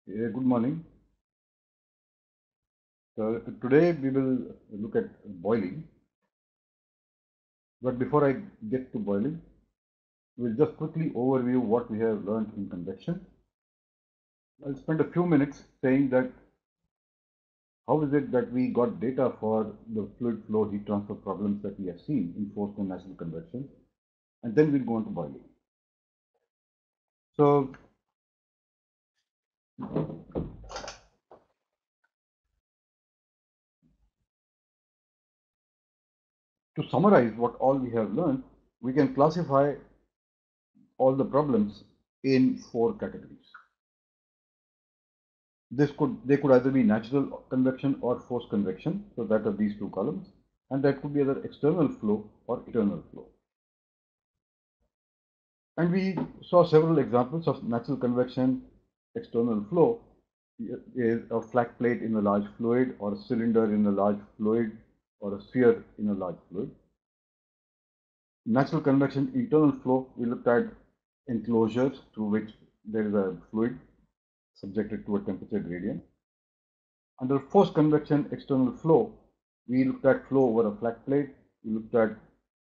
Good morning. Today we will look at boiling. But before I get to boiling, we'll just quickly overview what we have learned in convection. I'll spend a few minutes saying that how is it that we got data for the fluid flow heat transfer problems that we have seen in forced and natural convection, and then we'll go on to boiling. So to summarize what all we have learned, we can classify all the problems in four categories. They could either be natural convection or forced convection, so that are these two columns, and that could be either external flow or internal flow. And we saw several examples of natural convection external flow is a flat plate in a large fluid, or a cylinder in a large fluid, or a sphere in a large fluid. Natural convection internal flow, we looked at enclosures through which there is a fluid subjected to a temperature gradient. Under forced convection external flow, we looked at flow over a flat plate, we looked at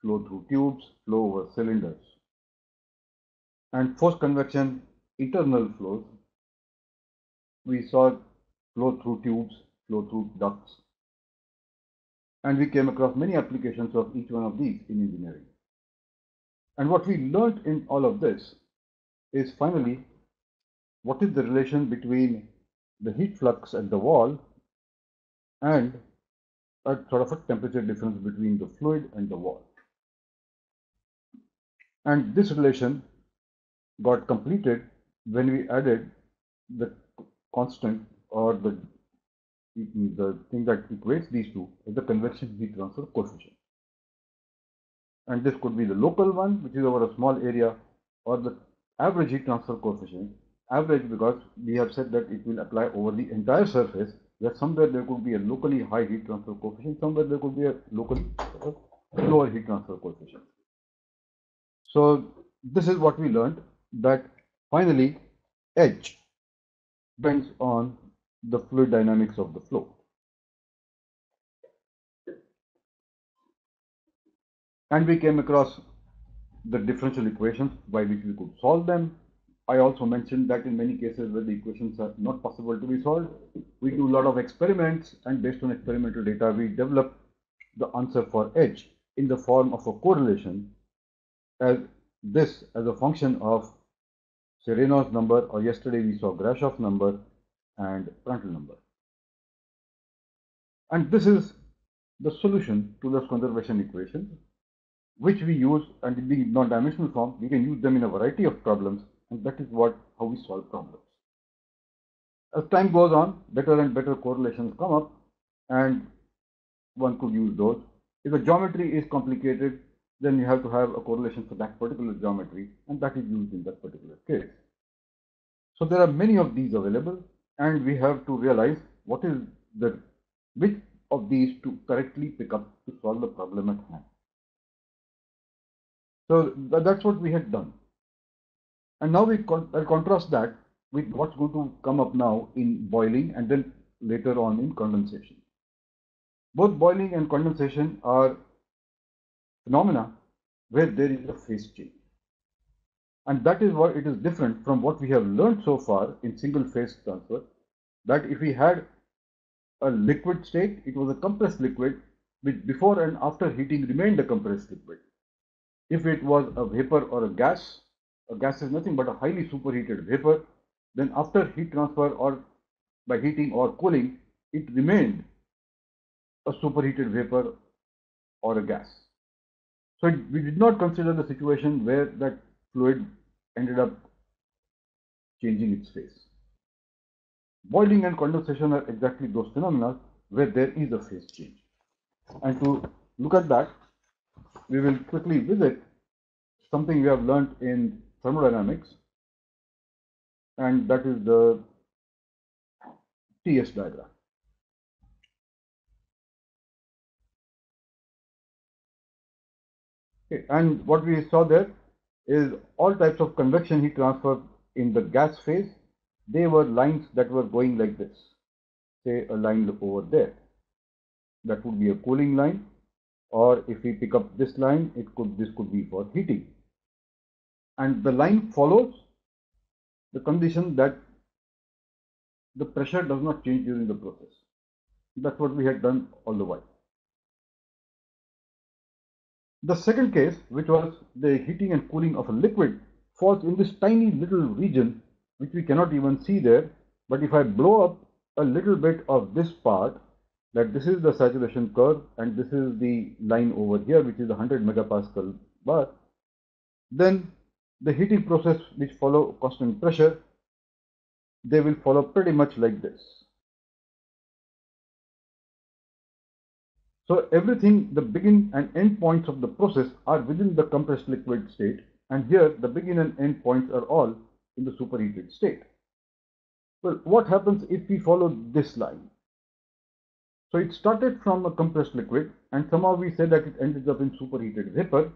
flow through tubes, flow over cylinders. And forced convection internal flows, we saw flow through tubes, flow through ducts. And we came across many applications of each one of these in engineering. And what we learned in all of this is finally, what is the relation between the heat flux at the wall and a sort of a temperature difference between the fluid and the wall. And this relation got completed when we added the constant, or the thing that equates these two, is the convection heat transfer coefficient. And this could be the local one, which is over a small area, or the average heat transfer coefficient. Average because we have said that it will apply over the entire surface, where somewhere there could be a locally high heat transfer coefficient, somewhere there could be a locally lower heat transfer coefficient. So this is what we learned, that finally H depends on the fluid dynamics of the flow. And we came across the differential equations by which we could solve them. I also mentioned that in many cases where the equations are not possible to be solved, we do a lot of experiments, and based on experimental data, we develop the answer for H in the form of a correlation as this as a function of, say, Reynolds number, or yesterday we saw Grashof number and Prandtl number. And this is the solution to those conservation equations, which we use, and in being non-dimensional form, we can use them in a variety of problems, and that is how we solve problems. As time goes on, better and better correlations come up, and one could use those. If the geometry is complicated, then you have to have a correlation for that particular geometry, and that is used in that particular case. So there are many of these available, and we have to realize which of these to correctly pick up to solve the problem at hand. So that's what we had done. And now I'll contrast that with what's going to come up now in boiling, and then later on in condensation. Both boiling and condensation are phenomena where there is a phase change. And that is what it is different from what we have learned so far in single phase transfer, that if we had a liquid state, it was a compressed liquid, which before and after heating remained a compressed liquid. If it was a vapor or a gas is nothing but a highly superheated vapor, then after heat transfer or by heating or cooling, it remained a superheated vapor or a gas. So we did not consider the situation where that fluid ended up changing its phase. Boiling and condensation are exactly those phenomena where there is a phase change. And to look at that, we will quickly visit something we have learned in thermodynamics, and that is the TS diagram. Okay, and what we saw there is all types of convection heat transfer in the gas phase, they were lines that were going like this. Say a line over there. That would be a cooling line. Or if we pick up this line, this could be for heating. And the line follows the condition that the pressure does not change during the process. That's what we had done all the while. The second case, which was the heating and cooling of a liquid, falls in this tiny little region which we cannot even see there. But if I blow up a little bit of this part, that this is the saturation curve and this is the line over here, which is the 100 megapascal bar, then the heating process which follow constant pressure, they will follow pretty much like this. So everything, the begin and end points of the process are within the compressed liquid state, and here the begin and end points are all in the superheated state. Well, what happens if we follow this line? So it started from a compressed liquid, and somehow we said that it ended up in superheated vapor.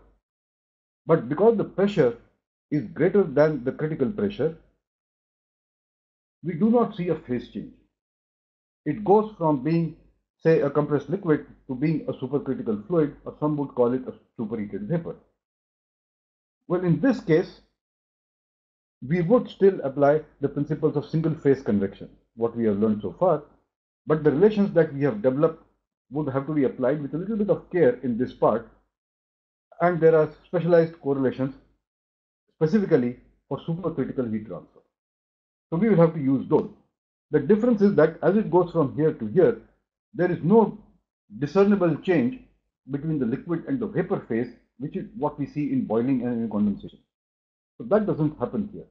But because the pressure is greater than the critical pressure, we do not see a phase change. It goes from being, say, a compressed liquid to being a supercritical fluid, or some would call it a superheated vapor. Well, in this case, we would still apply the principles of single phase convection, what we have learned so far, but the relations that we have developed would have to be applied with a little bit of care in this part, and there are specialized correlations specifically for supercritical heat transfer. So we will have to use those. The difference is that as it goes from here to here, there is no discernible change between the liquid and the vapor phase, which is what we see in boiling and in condensation. So that doesn't happen here.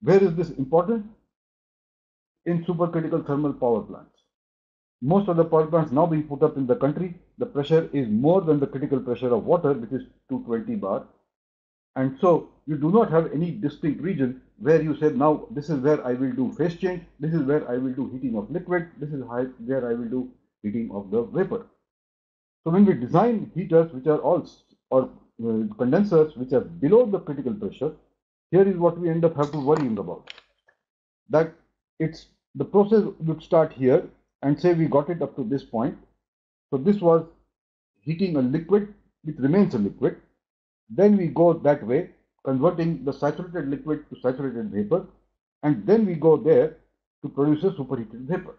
Where is this important? In supercritical thermal power plants. Most of the power plants now being put up in the country, the pressure is more than the critical pressure of water, which is 220 bar. And so you do not have any distinct region where you say, now this is where I will do phase change, this is where I will do heating of liquid, this is where I will do heating of the vapor. So when we design heaters which are all, or condensers which are below the critical pressure, here is what we end up have to worrying about. That it's the process would start here and say we got it up to this point. So this was heating a liquid which remains a liquid. Then we go that way, converting the saturated liquid to saturated vapor, and then we go there to produce a superheated vapor.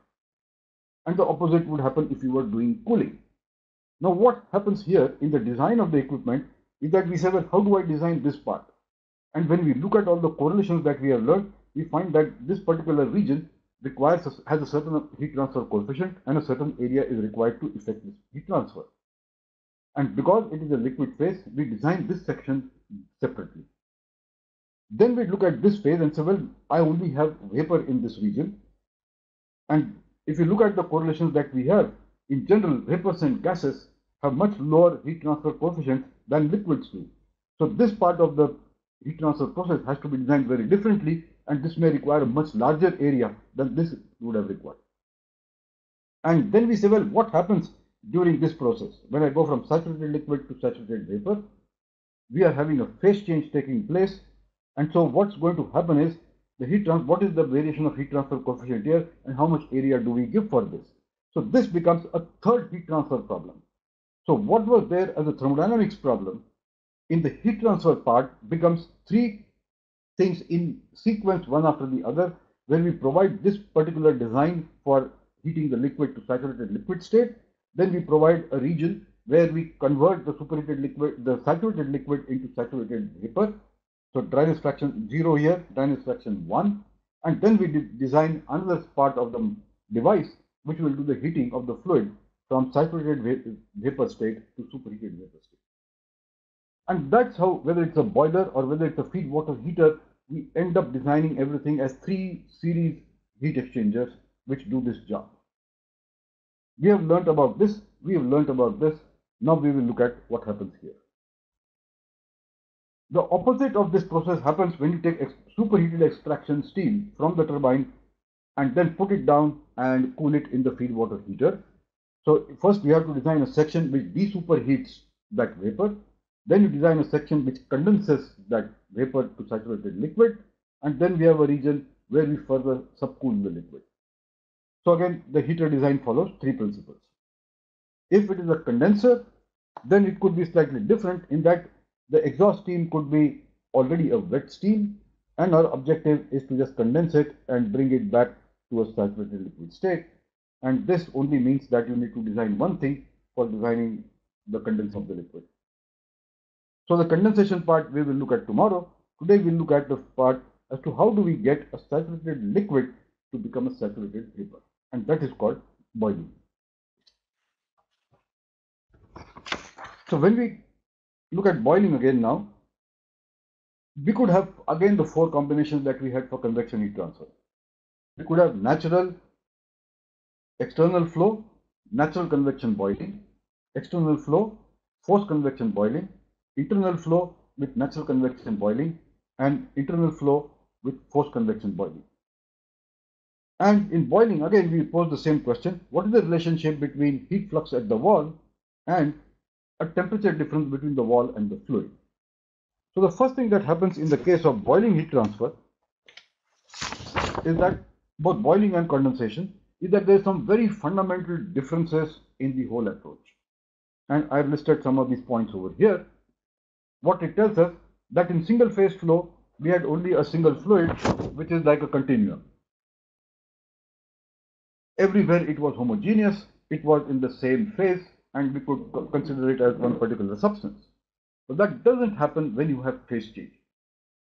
And the opposite would happen if you were doing cooling. Now what happens here in the design of the equipment is that we say, well, how do I design this part? And when we look at all the correlations that we have learned, we find that this particular region has a certain heat transfer coefficient, and a certain area is required to effect this heat transfer. And because it is a liquid phase, we design this section separately. Then we look at this phase and say, well, I only have vapor in this region. And if you look at the correlations that we have, in general, vapors and gases have much lower heat transfer coefficients than liquids do. So this part of the heat transfer process has to be designed very differently, and this may require a much larger area than this would have required. And then we say, well, what happens during this process? When I go from saturated liquid to saturated vapor, we are having a phase change taking place. And so what's going to happen is what is the variation of heat transfer coefficient here, and how much area do we give for this? So this becomes a third heat transfer problem. So what was there as a thermodynamics problem in the heat transfer part becomes three things in sequence, one after the other, where we provide this particular design for heating the liquid to saturated liquid state. Then we provide a region where we convert the saturated liquid into saturated vapor. So dryness fraction 0 here, dryness fraction 1. And then we design another part of the device which will do the heating of the fluid from saturated vapor state to superheated vapor state. And that's how, whether it's a boiler or whether it's a feed water heater, we end up designing everything as 3 series heat exchangers which do this job. We have learnt about this, we have learnt about this. Now we will look at what happens here. The opposite of this process happens when you take superheated extraction steam from the turbine and then put it down and cool it in the feed water heater. So first we have to design a section which desuperheats that vapor. Then you design a section which condenses that vapor to saturated liquid. And then we have a region where we further subcool the liquid. So again, the heater design follows three principles. If it is a condenser, then it could be slightly different in that the exhaust steam could be already a wet steam, and our objective is to just condense it and bring it back to a saturated liquid state. And this only means that you need to design one thing for designing the condense of the liquid. So the condensation part we will look at tomorrow. Today we'll look at the part as to how do we get a saturated liquid to become a saturated vapor, and that is called boiling. So when we look at boiling again now, we could have again the four combinations that we had for convection heat transfer. We could have natural external flow, natural convection boiling, external flow, forced convection boiling, internal flow with natural convection boiling, and internal flow with forced convection boiling. And in boiling, again, we pose the same question: what is the relationship between heat flux at the wall and a temperature difference between the wall and the fluid? So the first thing that happens in the case of boiling heat transfer is that both boiling and condensation is that there are some very fundamental differences in the whole approach. And I've listed some of these points over here. What it tells us that in single phase flow, we had only a single fluid, which is like a continuum. Everywhere it was homogeneous, it was in the same phase, and we could consider it as one particular substance. But that doesn't happen when you have phase change.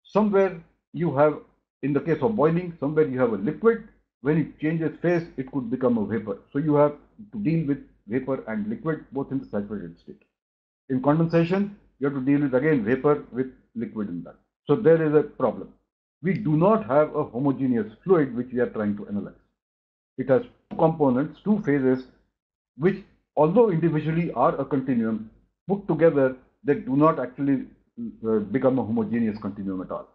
Somewhere you have, in the case of boiling, somewhere you have a liquid. When it changes phase, it could become a vapor. So you have to deal with vapor and liquid both in the saturated state. In condensation, you have to deal with again vapor with liquid in that. So there is a problem. We do not have a homogeneous fluid which we are trying to analyze. It has two components, two phases, which although individually are a continuum, put together they do not actually become a homogeneous continuum at all.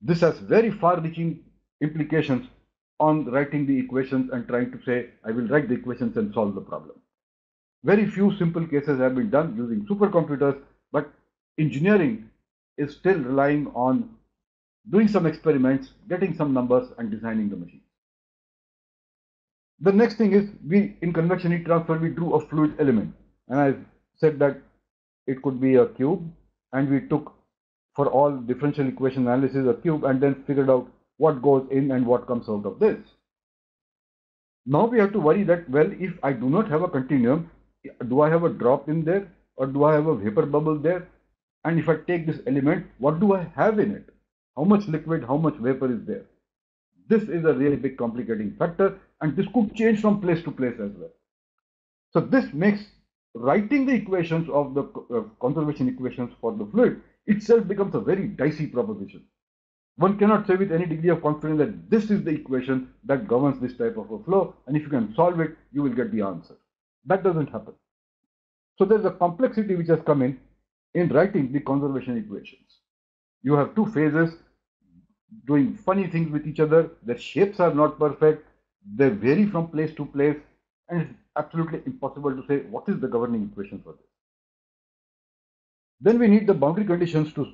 This has very far-reaching implications on writing the equations and trying to say, I will write the equations and solve the problem. Very few simple cases have been done using supercomputers, but engineering is still relying on doing some experiments, getting some numbers, and designing the machine. The next thing is, in convection heat transfer, we drew a fluid element, and I said that it could be a cube, and we took for all differential equation analysis a cube and then figured out what goes in and what comes out of this. Now we have to worry that, well, if I do not have a continuum, do I have a drop in there or do I have a vapor bubble there? And if I take this element, what do I have in it? How much liquid, how much vapor is there? This is a really big complicating factor, and this could change from place to place as well. So this makes writing the equations of the conservation equations for the fluid itself becomes a very dicey proposition. One cannot say with any degree of confidence that this is the equation that governs this type of a flow, and if you can solve it, you will get the answer. That doesn't happen. So there's a complexity which has come in writing the conservation equations. You have two phases doing funny things with each other. Their shapes are not perfect. They vary from place to place, and it's absolutely impossible to say what is the governing equation for this. Then we need the boundary conditions to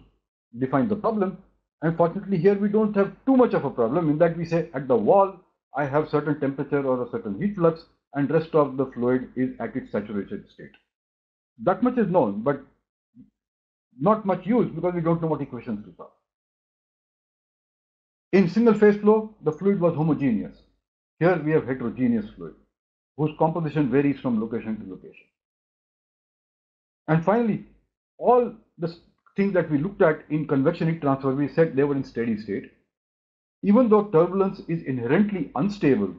define the problem. And fortunately here we don't have too much of a problem in that we say at the wall I have certain temperature or a certain heat flux and rest of the fluid is at its saturated state. That much is known, but not much used because we don't know what equations to solve. In single phase flow, the fluid was homogeneous. Here we have heterogeneous fluid whose composition varies from location to location. And finally, all the things that we looked at in convection heat transfer, we said they were in steady state. Even though turbulence is inherently unstable,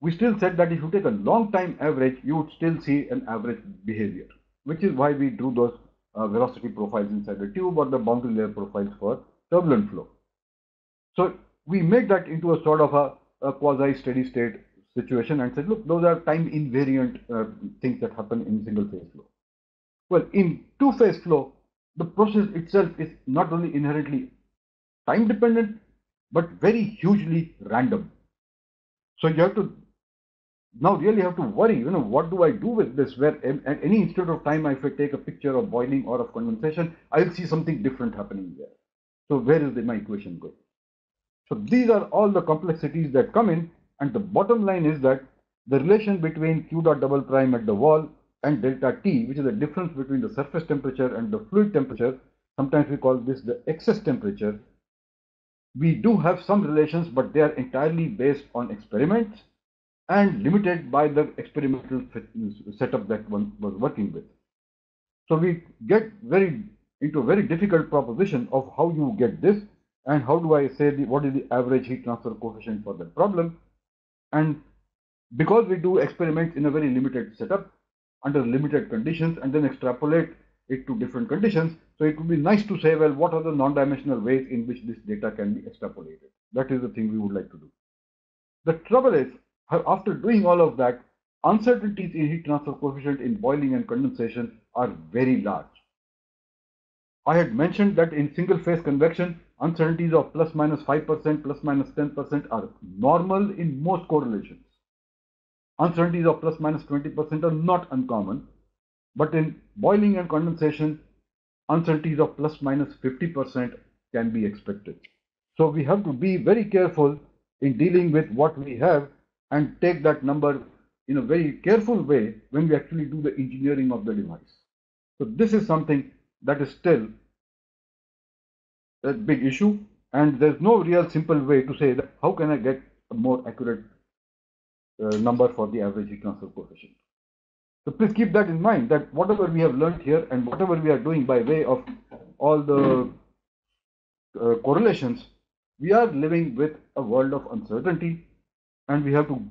we still said that if you take a long time average, you would still see an average behavior, which is why we drew those velocity profiles inside the tube or the boundary layer profiles for turbulent flow. So we made that into a sort of a quasi steady state situation and said, look, those are time invariant things that happen in single phase flow. Well, in two phase flow, the process itself is not only inherently time dependent, but very hugely random. So you have to now really have to worry, what do I do with this? Where at any instant of time, if I take a picture of boiling or of condensation, I'll see something different happening there. So where is my equation going? So these are all the complexities that come in, and the bottom line is that the relation between q dot double prime at the wall and delta T, which is the difference between the surface temperature and the fluid temperature, sometimes we call this the excess temperature. We do have some relations, but they are entirely based on experiments and limited by the experimental setup that one was working with. So we get into a very difficult proposition of how you get this, and how do I say what is the average heat transfer coefficient for that problem. And because we do experiments in a very limited setup under limited conditions and then extrapolate it to different conditions, so it would be nice to say, well, what are the non-dimensional ways in which this data can be extrapolated? That is the thing we would like to do. The trouble is, after doing all of that, uncertainties in heat transfer coefficient in boiling and condensation are very large. I had mentioned that in single phase convection, uncertainties of plus minus 5%, plus minus 10% are normal in most correlations. Uncertainties of plus minus 20% are not uncommon, but in boiling and condensation, uncertainties of plus minus 50% can be expected. So we have to be very careful in dealing with what we have and take that number in a very careful way when we actually do the engineering of the device. So this is something that is still a big issue, and there's no real simple way to say that how can I get a more accurate number for the average heat transfer coefficient. So please keep that in mind, that whatever we have learned here and whatever we are doing by way of all the correlations, we are living with a world of uncertainty, and we have to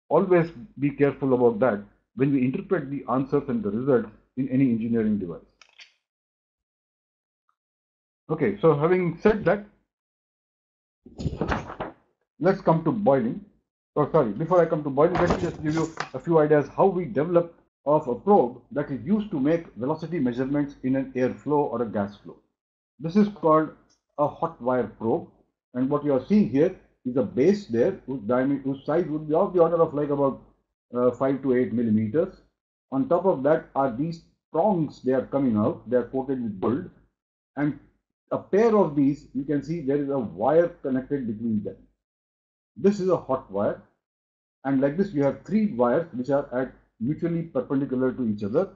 always be careful about that when we interpret the answers and the results in any engineering device. Okay, so having said that, let's come to boiling. Oh, sorry, before I come to boiling, let me just give you a few ideas how we develop of a probe that is used to make velocity measurements in an airflow or a gas flow. This is called a hot wire probe, and what you are seeing here is a base there whose size would be of the order of like about 5 to 8 millimeters. On top of that are these prongs. They are coming out, they are coated with gold, and a pair of these, you can see there is a wire connected between them. This is a hot wire, and like this you have 3 wires which are at mutually perpendicular to each other.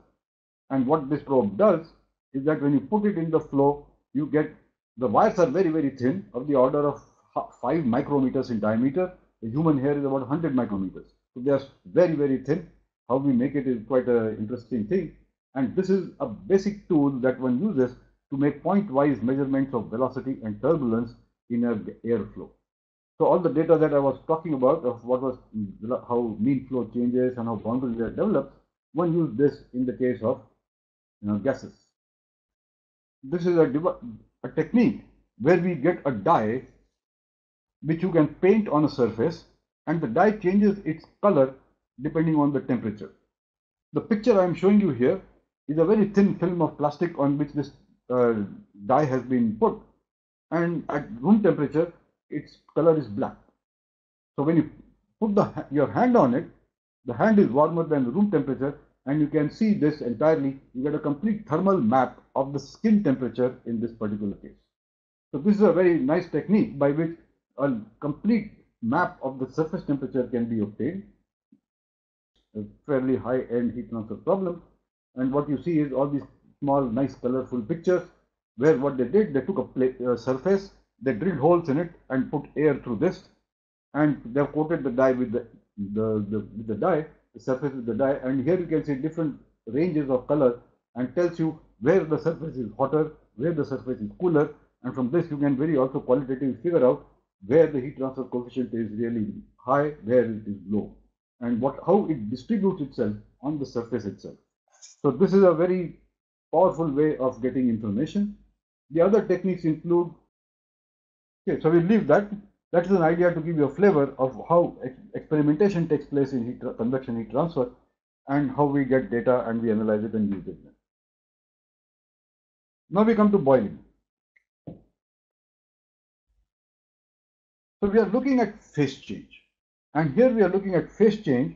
And what this probe does is that when you put it in the flow, you get the wires are very thin, of the order of 5 micrometers in diameter. The human hair is about 100 micrometers, so they are very thin. How we make it is quite an interesting thing, and this is a basic tool that one uses to make point-wise measurements of velocity and turbulence in an airflow. So all the data that I was talking about of what was how mean flow changes and how boundaries are developed, one used this in the case of gases. This is a technique where we get a dye which you can paint on a surface, and the dye changes its color depending on the temperature. The picture I am showing you here is a very thin film of plastic on which this dye has been put, and at room temperature its color is black. So when you put your hand on it, the hand is warmer than the room temperature, and you can see this entirely. You get a complete thermal map of the skin temperature in this particular case. So this is a very nice technique by which a complete map of the surface temperature can be obtained. A fairly high-end heat transfer problem, and what you see is all these small, nice, colorful pictures where what they did, they took a surface, they drilled holes in it and put air through this, and they have coated the dye with the surface with the dye, and here you can see different ranges of color and tells you where the surface is hotter, where the surface is cooler, and from this you can very also qualitatively figure out where the heat transfer coefficient is really high, where it is low, and how it distributes itself on the surface itself. So this is a very powerful way of getting information. The other techniques include, okay, so we leave that. That is an idea to give you a flavor of how experimentation takes place in convection heat transfer, and how we get data and we analyze it and use it. Now we come to boiling. So we are looking at phase change, and here we are looking at phase change,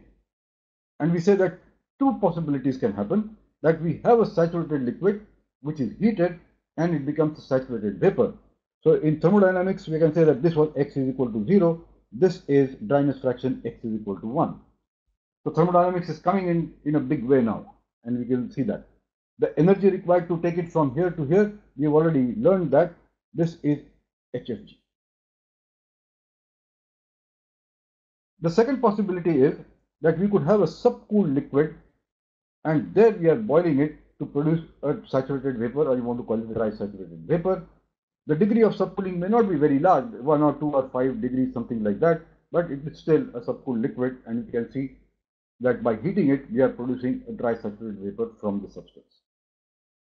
and we say that 2 possibilities can happen, that we have a saturated liquid which is heated and it becomes a saturated vapor, So in thermodynamics, we can say that this was x is equal to 0. This is dryness fraction x is equal to 1. So thermodynamics is coming in a big way now, and we can see that. The energy required to take it from here to here, we have already learned that this is HFG. The second possibility is that we could have a subcooled liquid, and there we are boiling it to produce a saturated vapor, or you want to call it a dry saturated vapor. The degree of subcooling may not be very large, 1 or 2 or 5 degrees, something like that, but it is still a subcooled liquid, and you can see that by heating it, we are producing a dry saturated vapor from the substance.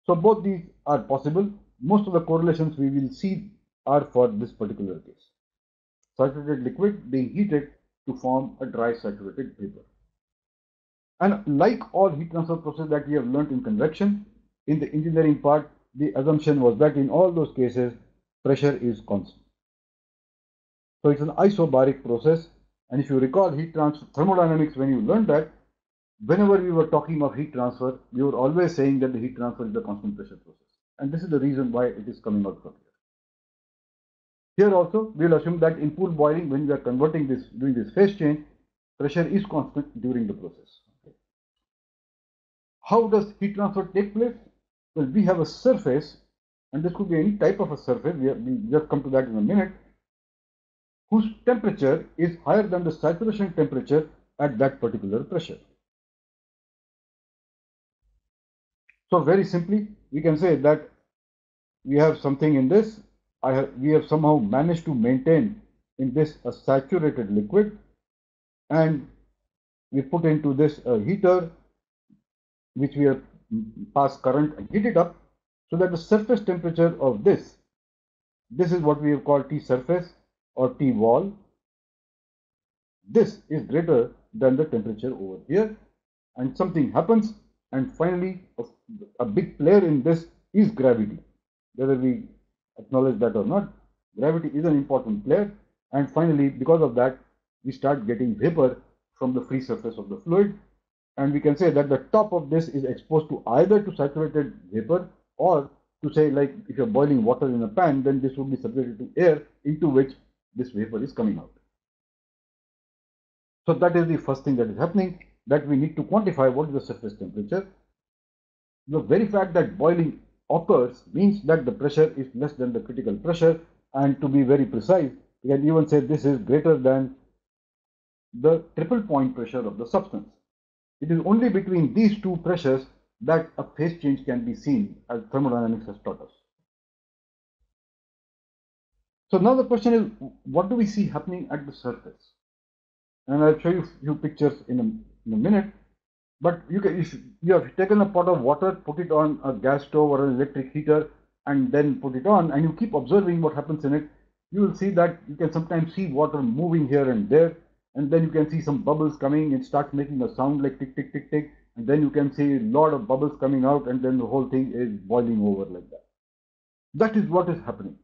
So both these are possible. Most of the correlations we will see are for this particular case. Saturated liquid being heated to form a dry saturated vapor. And like all heat transfer processes that we have learned in convection, in the engineering part, the assumption was that in all those cases, pressure is constant. So it's an isobaric process. And if you recall heat transfer thermodynamics, when you learned that, whenever we were talking of heat transfer, we were always saying that the heat transfer is a constant pressure process. And this is the reason why it is coming out from here. Here also, we will assume that in pool boiling, when we are converting this, doing this phase change, pressure is constant during the process. How does heat transfer take place? Well, we have a surface, and this could be any type of a surface, we'll just come to that in a minute, whose temperature is higher than the saturation temperature at that particular pressure. So very simply, we can say that we have something in this, we have somehow managed to maintain in this a saturated liquid, and we put into this a heater, which we have pass current and heat it up, so that the surface temperature of this is what we have called T surface or T wall. This is greater than the temperature over here, and something happens, and finally a big player in this is gravity. Whether we acknowledge that or not, gravity is an important player, and finally because of that we start getting vapor from the free surface of the fluid, and we can say that the top of this is exposed to either to saturated vapor, or to say, like if you're boiling water in a pan, then this would be subjected to air into which this vapor is coming out. So that is the first thing that is happening, that we need to quantify what is the surface temperature. The very fact that boiling occurs means that the pressure is less than the critical pressure, and to be very precise, we can even say this is greater than the triple point pressure of the substance. It is only between these two pressures that a phase change can be seen, as thermodynamics has taught us. So now the question is, what do we see happening at the surface? And I'll show you a few pictures in a minute. But if you have taken a pot of water, put it on a gas stove or an electric heater, and then put it on, and you keep observing what happens in it, you will see that you can sometimes see water moving here and there, and then you can see some bubbles coming. It starts making a sound like tick, tick, tick, tick, and then you can see a lot of bubbles coming out, and then the whole thing is boiling over like that. That is what is happening,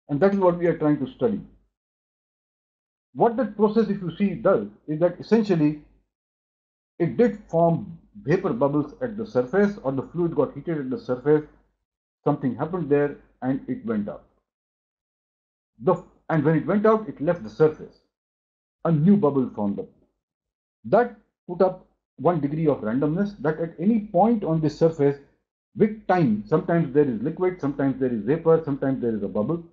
and that is what we are trying to study. What that process, if you see, does is that essentially it did form vapor bubbles at the surface, or the fluid got heated at the surface, something happened there, and it went out. And when it went out, it left the surface. A new bubble formed up. That put up 1 degree of randomness, that at any point on this surface, with time, sometimes there is liquid, sometimes there is vapor, sometimes there is a bubble.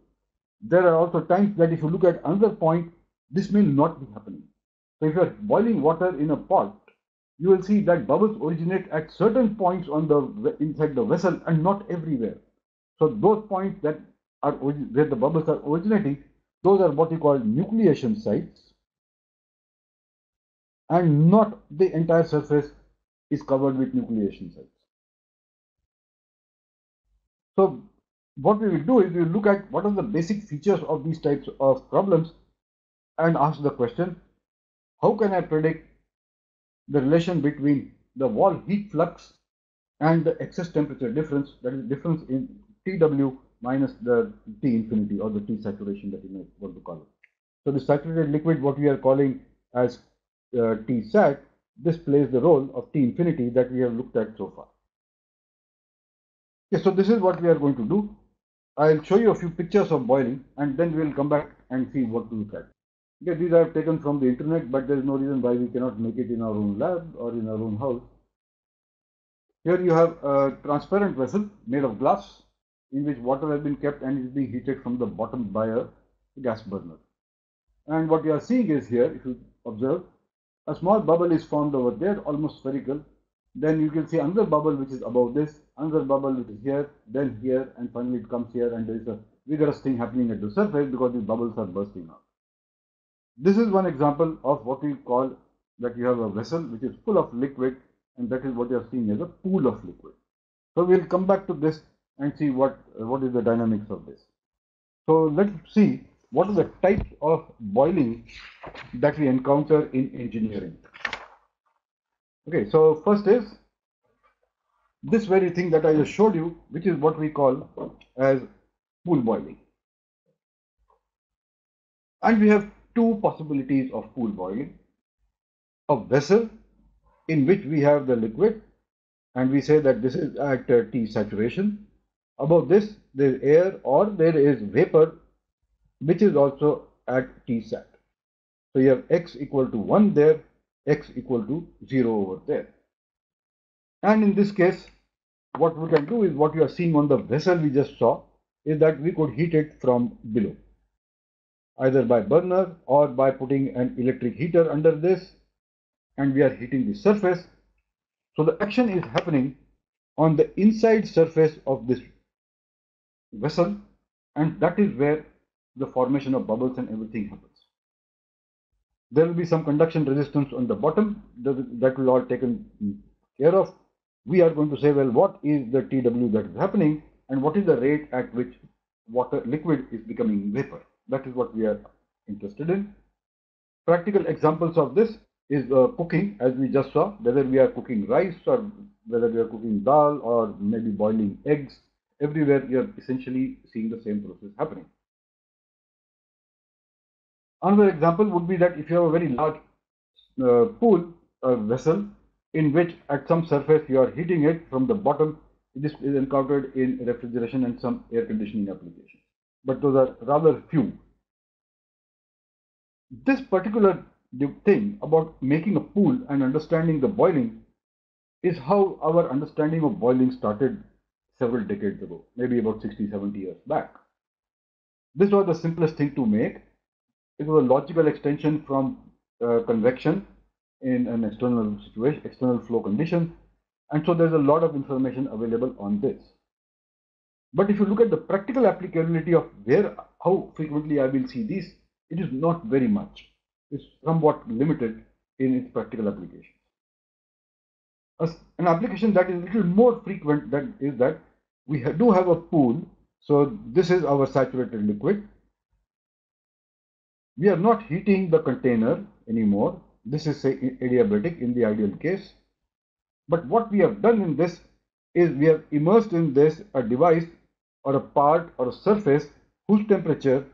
There are also times that if you look at another point, this may not be happening. So if you are boiling water in a pot, you will see that bubbles originate at certain points on the inside the vessel and not everywhere. So those points that are where the bubbles are originating, those are what you call nucleation sites, and not the entire surface is covered with nucleation sites. So what we will do is we will look at what are the basic features of these types of problems and ask the question, how can I predict the relation between the wall heat flux and the excess temperature difference, that is difference in TW minus the T infinity or the T saturation that you may want to call it. So the saturated liquid, what we are calling as T sat, this plays the role of T infinity that we have looked at so far. Okay, so this is what we are going to do. I'll show you a few pictures of boiling and then we'll come back and see what to look at. Okay, these are taken from the internet, but there is no reason why we cannot make it in our own lab or in our own house. Here you have a transparent vessel made of glass in which water has been kept and is being heated from the bottom by a gas burner. And what you are seeing is here, if you observe, a small bubble is formed over there, almost spherical. Then you can see another bubble which is above this, another bubble which is here, then here, and finally it comes here, and there is a vigorous thing happening at the surface because these bubbles are bursting out. This is one example of what we call that you have a vessel which is full of liquid, and that is what you are seeing as a pool of liquid. So we'll come back to this and see what is the dynamics of this. So let's see what are the types of boiling that we encounter in engineering. Okay, so first is this very thing that I just showed you, which is what we call as pool boiling. And we have two possibilities of pool boiling. A vessel in which we have the liquid and we say that this is at T saturation. Above this there is air or there is vapor which is also at T sat. So you have x equal to 1 there, x equal to 0 over there. And in this case, what we can do is what you are seeing on the vessel we just saw is that we could heat it from below, either by burner or by putting an electric heater under this, and we are heating the surface. So the action is happening on the inside surface of this vessel, and that is where the formation of bubbles and everything happens. There will be some conduction resistance on the bottom that will all taken care of. We are going to say, well, what is the TW that is happening and what is the rate at which water liquid is becoming vapor. That is what we are interested in. Practical examples of this is cooking, as we just saw, whether we are cooking rice or whether we are cooking dal or maybe boiling eggs. Everywhere you are essentially seeing the same process happening. Another example would be that if you have a very large pool vessel in which at some surface you are heating it from the bottom, this is encountered in refrigeration and some air conditioning applications, but those are rather few. This particular thing about making a pool and understanding the boiling is how our understanding of boiling started several decades ago, maybe about 60-70 years back. This was the simplest thing to make. It was a logical extension from convection in an external situation, external flow condition, and so there's a lot of information available on this. But if you look at the practical applicability of how frequently I will see this, it is not very much. It's somewhat limited in its practical application. An application that is a little more frequent is that we do have a pool. So this is our saturated liquid. We are not heating the container anymore. This is, say, adiabatic in the ideal case. But what we have done in this is we have immersed in this a device or a part or a surface whose temperature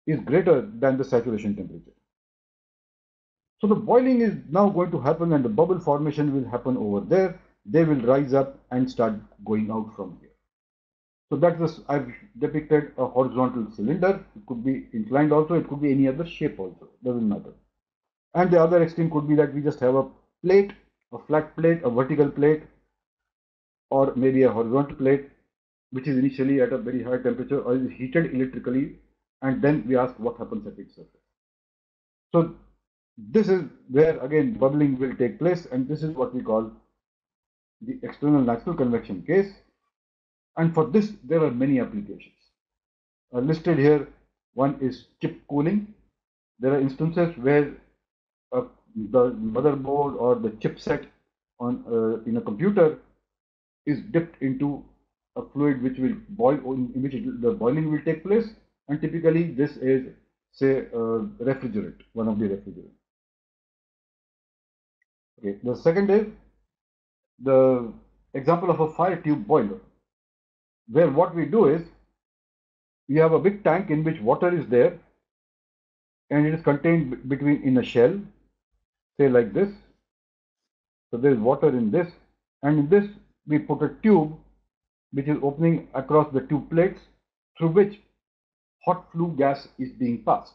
is greater than the saturation temperature. So the boiling is now going to happen and the bubble formation will happen over there. They will rise up and start going out from here. So that's this. I've depicted a horizontal cylinder. It could be inclined also. It could be any other shape also. Doesn't matter. And the other extreme could be that we just have a plate, a flat plate, a vertical plate, or maybe a horizontal plate, which is initially at a very high temperature or is heated electrically, and then we ask what happens at its surface. So this is where again bubbling will take place, and this is what we call the external natural convection case. And for this, there are many applications. Listed here, one is chip cooling. There are instances where the motherboard or the chipset in a computer is dipped into a fluid which will boil, in which the boiling will take place. And typically, this is, say, refrigerant, one of the refrigerants. Okay, the second is the example of a fire tube boiler, where what we do is we have a big tank in which water is there and it is contained in a shell, say like this. So there is water in this, and in this we put a tube which is opening across the two plates through which hot flue gas is being passed.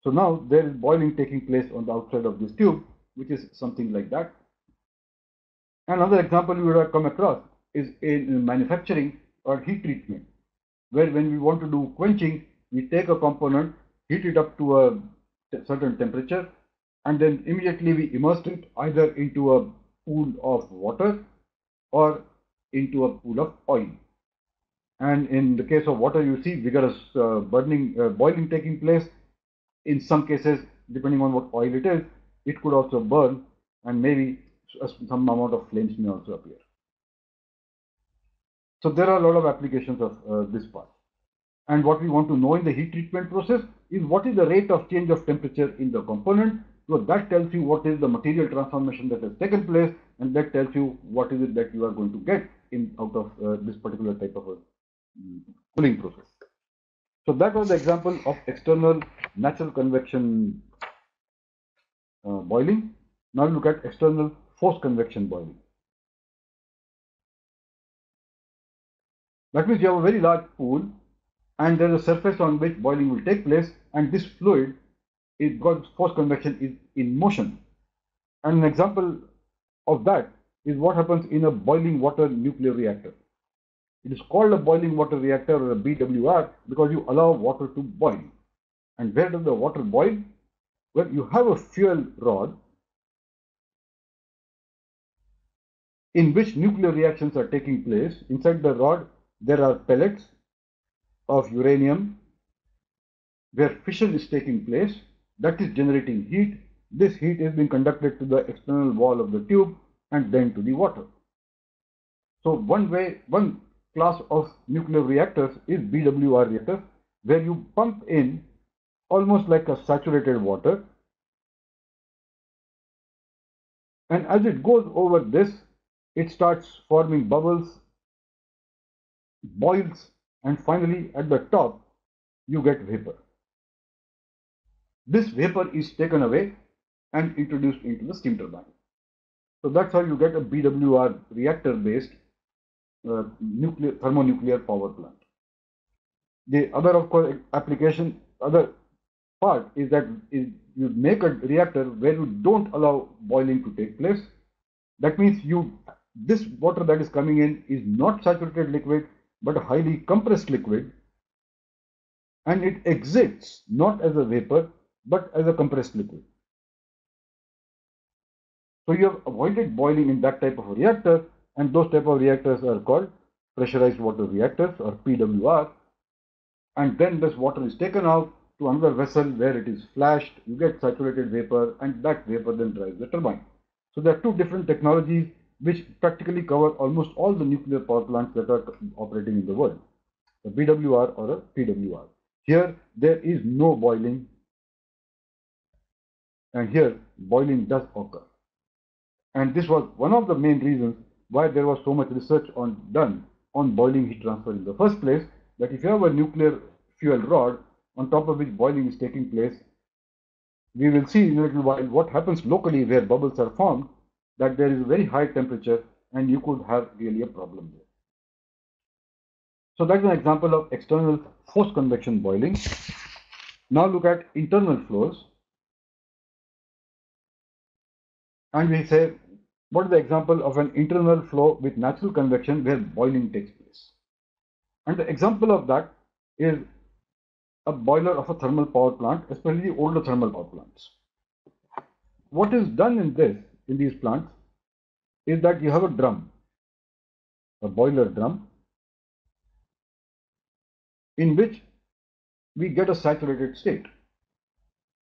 So now there is boiling taking place on the outside of this tube, which is something like that. Another example we would have come across is in manufacturing or heat treatment, where when we want to do quenching, we take a component, heat it up to a certain temperature, and then immediately we immerse it either into a pool of water or into a pool of oil. And in the case of water, you see vigorous boiling taking place. In some cases, depending on what oil it is, it could also burn, and maybe some amount of flames may also appear. So there are a lot of applications of this part. And what we want to know in the heat treatment process is what is the rate of change of temperature in the component. So that tells you what is the material transformation that has taken place, and that tells you what is it that you are going to get out of this particular type of a cooling process. So that was the example of external natural convection boiling. Now look at external forced convection boiling. That means you have a very large pool and there is a surface on which boiling will take place, and this fluid is got forced convection is in motion. And an example of that is what happens in a boiling water nuclear reactor. It is called a boiling water reactor or a BWR because you allow water to boil. And where does the water boil? Well, you have a fuel rod in which nuclear reactions are taking place. Inside the rod, there are pellets of uranium where fission is taking place. That is generating heat. This heat is being conducted to the external wall of the tube and then to the water. So one class of nuclear reactors is BWR reactors, where you pump in almost like a saturated water, and as it goes over this, it starts forming bubbles, boils, and finally at the top you get vapor. This vapor is taken away and introduced into the steam turbine. So that's how you get a BWR reactor based thermonuclear power plant. The other, of course, other part is that you make a reactor where you don't allow boiling to take place. That means this water that is coming in is not saturated liquid, but a highly compressed liquid, and it exits not as a vapor, but as a compressed liquid. So you have avoided boiling in that type of a reactor, and those type of reactors are called pressurized water reactors or PWR. And then this water is taken out to another vessel where it is flashed, you get saturated vapor, and that vapor then drives the turbine. So there are two different technologies which practically cover almost all the nuclear power plants that are operating in the world, a BWR or a PWR. Here there is no boiling, and here boiling does occur. And this was one of the main reasons why there was so much research done on boiling heat transfer in the first place, that if you have a nuclear fuel rod on top of which boiling is taking place, we will see in a little while what happens locally where bubbles are formed, that there is a very high temperature and you could have really a problem there. So that's an example of external forced convection boiling. Now look at internal flows. And we say, what is the example of an internal flow with natural convection where boiling takes place? And the example of that is a boiler of a thermal power plant, especially older thermal power plants. What is done in these plants is that you have a drum, a boiler drum, in which we get a saturated state.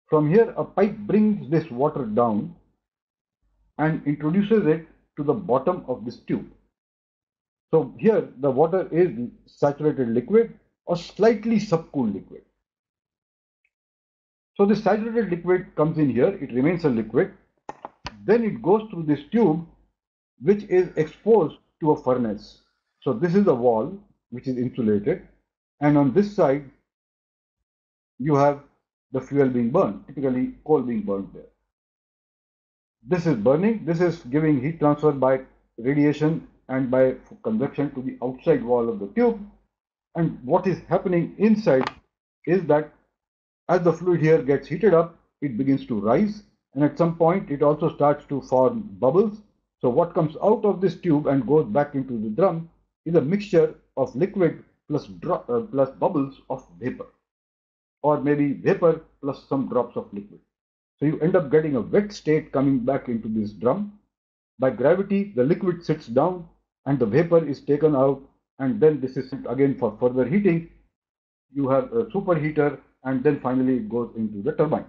From here, a pipe brings this water down and introduces it to the bottom of this tube. So here the water is saturated liquid or slightly subcooled liquid. So the saturated liquid comes in here, it remains a liquid, then it goes through this tube which is exposed to a furnace. So this is a wall which is insulated, and on this side you have the fuel being burned, typically coal being burned there. This is burning, this is giving heat transfer by radiation and by convection to the outside wall of the tube, And what is happening inside is that as the fluid here gets heated up, it begins to rise, and at some point it also starts to form bubbles. So what comes out of this tube and goes back into the drum is a mixture of liquid plus bubbles of vapor, or maybe vapor plus some drops of liquid. So you end up getting a wet state coming back into this drum. By gravity, the liquid sits down and the vapor is taken out, and then this is sent again for further heating. You have a superheater, and then finally it goes into the turbine.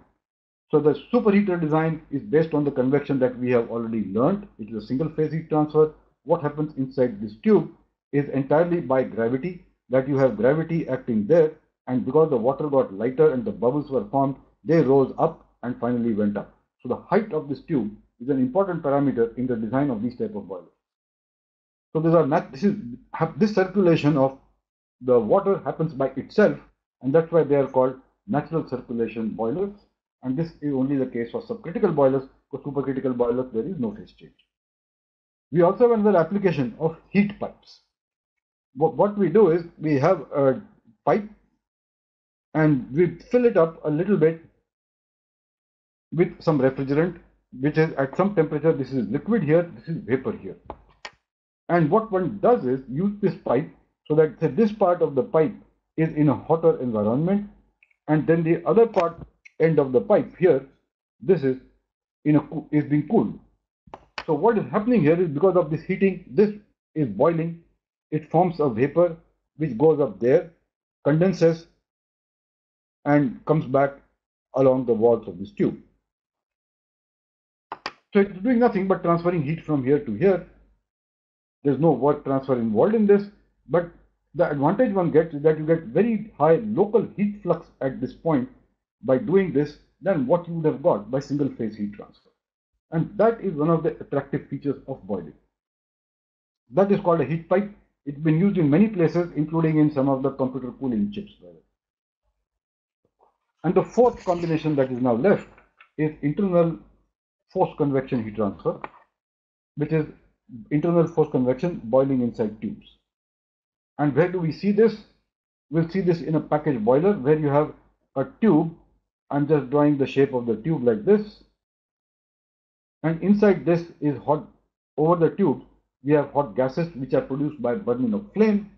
So the superheater design is based on the convection that we have already learned. It is a single phase heat transfer. What happens inside this tube is entirely by gravity, that you have gravity acting there, and because the water got lighter and the bubbles were formed, they rose up and finally went up. So the height of this tube is an important parameter in the design of these type of boilers. So this circulation of the water happens by itself, and that's why they are called natural circulation boilers. And this is only the case for subcritical boilers. For supercritical boilers, there is no phase change. We also have another application of heat pipes. What we do is we have a pipe and we fill it up a little bit with some refrigerant, which is at some temperature. This is liquid here, this is vapor here. And what one does is use this pipe so that this part of the pipe is in a hotter environment, and then the other end of the pipe here, this is being cooled. So what is happening here is, because of this heating, this is boiling. It forms a vapor which goes up there, condenses, and comes back along the walls of this tube. So it's doing nothing but transferring heat from here to here. There's no work transfer involved in this, but the advantage one gets is that you get very high local heat flux at this point by doing this than what you would have got by single phase heat transfer. And that is one of the attractive features of boiling. That is called a heat pipe. It's been used in many places, including in some of the computer cooling chips. And the fourth combination that is now left is internal forced convection heat transfer, which is internal forced convection boiling inside tubes. And where do we see this? We'll see this in a package boiler where you have a tube. I'm just drawing the shape of the tube like this. And inside this is hot. Over the tube, we have hot gases which are produced by burning of flame.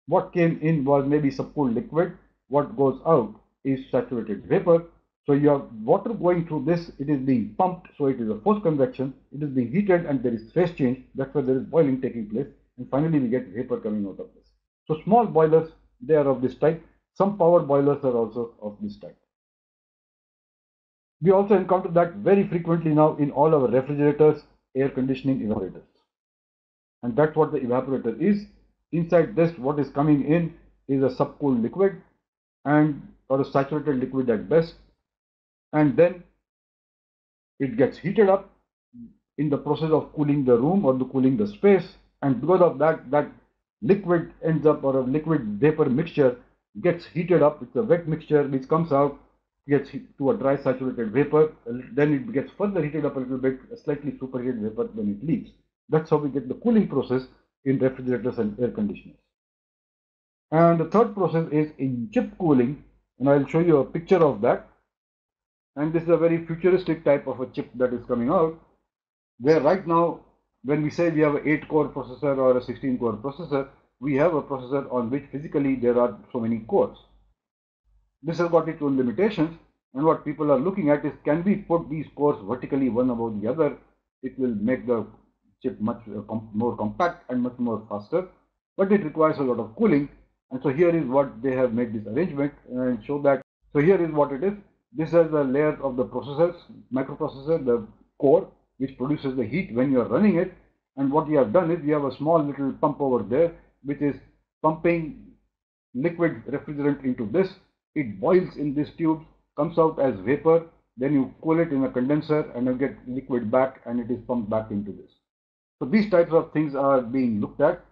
What came in was maybe subcooled liquid. What goes out is saturated vapor. So you have water going through this. It is being pumped. So it is a forced convection. It is being heated and there is phase change. That's why there is boiling taking place. And finally, we get vapor coming out of this. So small boilers, they are of this type. Some power boilers are also of this type. We also encounter that very frequently now in all our refrigerators, air conditioning, evaporators. And that's what the evaporator is. Inside this, what is coming in is a subcooled liquid or a saturated liquid at best. And then it gets heated up in the process of cooling the room or cooling the space. And because of that, that liquid ends up, or a liquid vapor mixture gets heated up. It's a wet mixture which comes out, gets to a dry saturated vapor, then it gets further heated up a little bit, a slightly superheated vapor, then it leaves. That's how we get the cooling process in refrigerators and air conditioners. And the third process is in chip cooling, and I'll show you a picture of that. And this is a very futuristic type of a chip that is coming out, where right now, when we say we have an 8-core processor or a 16-core processor, we have a processor on which physically there are so many cores. This has got its own limitations, and what people are looking at is, can we put these cores vertically one above the other? It will make the chip much more compact and much more faster, but it requires a lot of cooling. And so here is what they have made this arrangement, and show that. So here is what it is. This is the layer of the processors, microprocessor, the core, which produces the heat when you are running it. And what we have done is we have a small little pump over there, which is pumping liquid refrigerant into this. It boils in this tube, comes out as vapor, then you cool it in a condenser and you get liquid back, and it is pumped back into this. So these types of things are being looked at,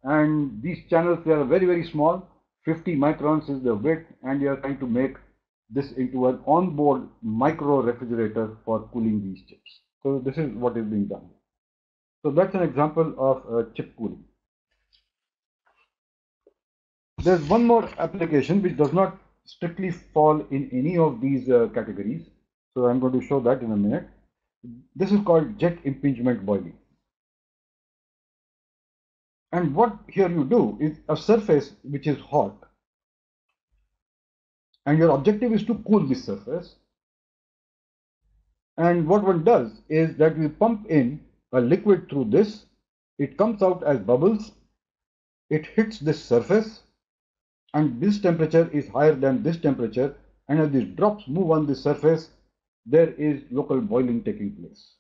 and these channels, they are very, very small. 50 microns is the width, and you are trying to make this into an onboard micro refrigerator for cooling these chips. So this is what is being done. So that's an example of chip cooling. There's one more application which does not strictly fall in any of these categories. So I'm going to show that in a minute. This is called jet impingement boiling. And what here you do is a surface which is hot, and your objective is to cool this surface. And what one does is that we pump in a liquid through this, it comes out as bubbles, it hits this surface, and this temperature is higher than this temperature, and as these drops move on the surface, there is local boiling taking place.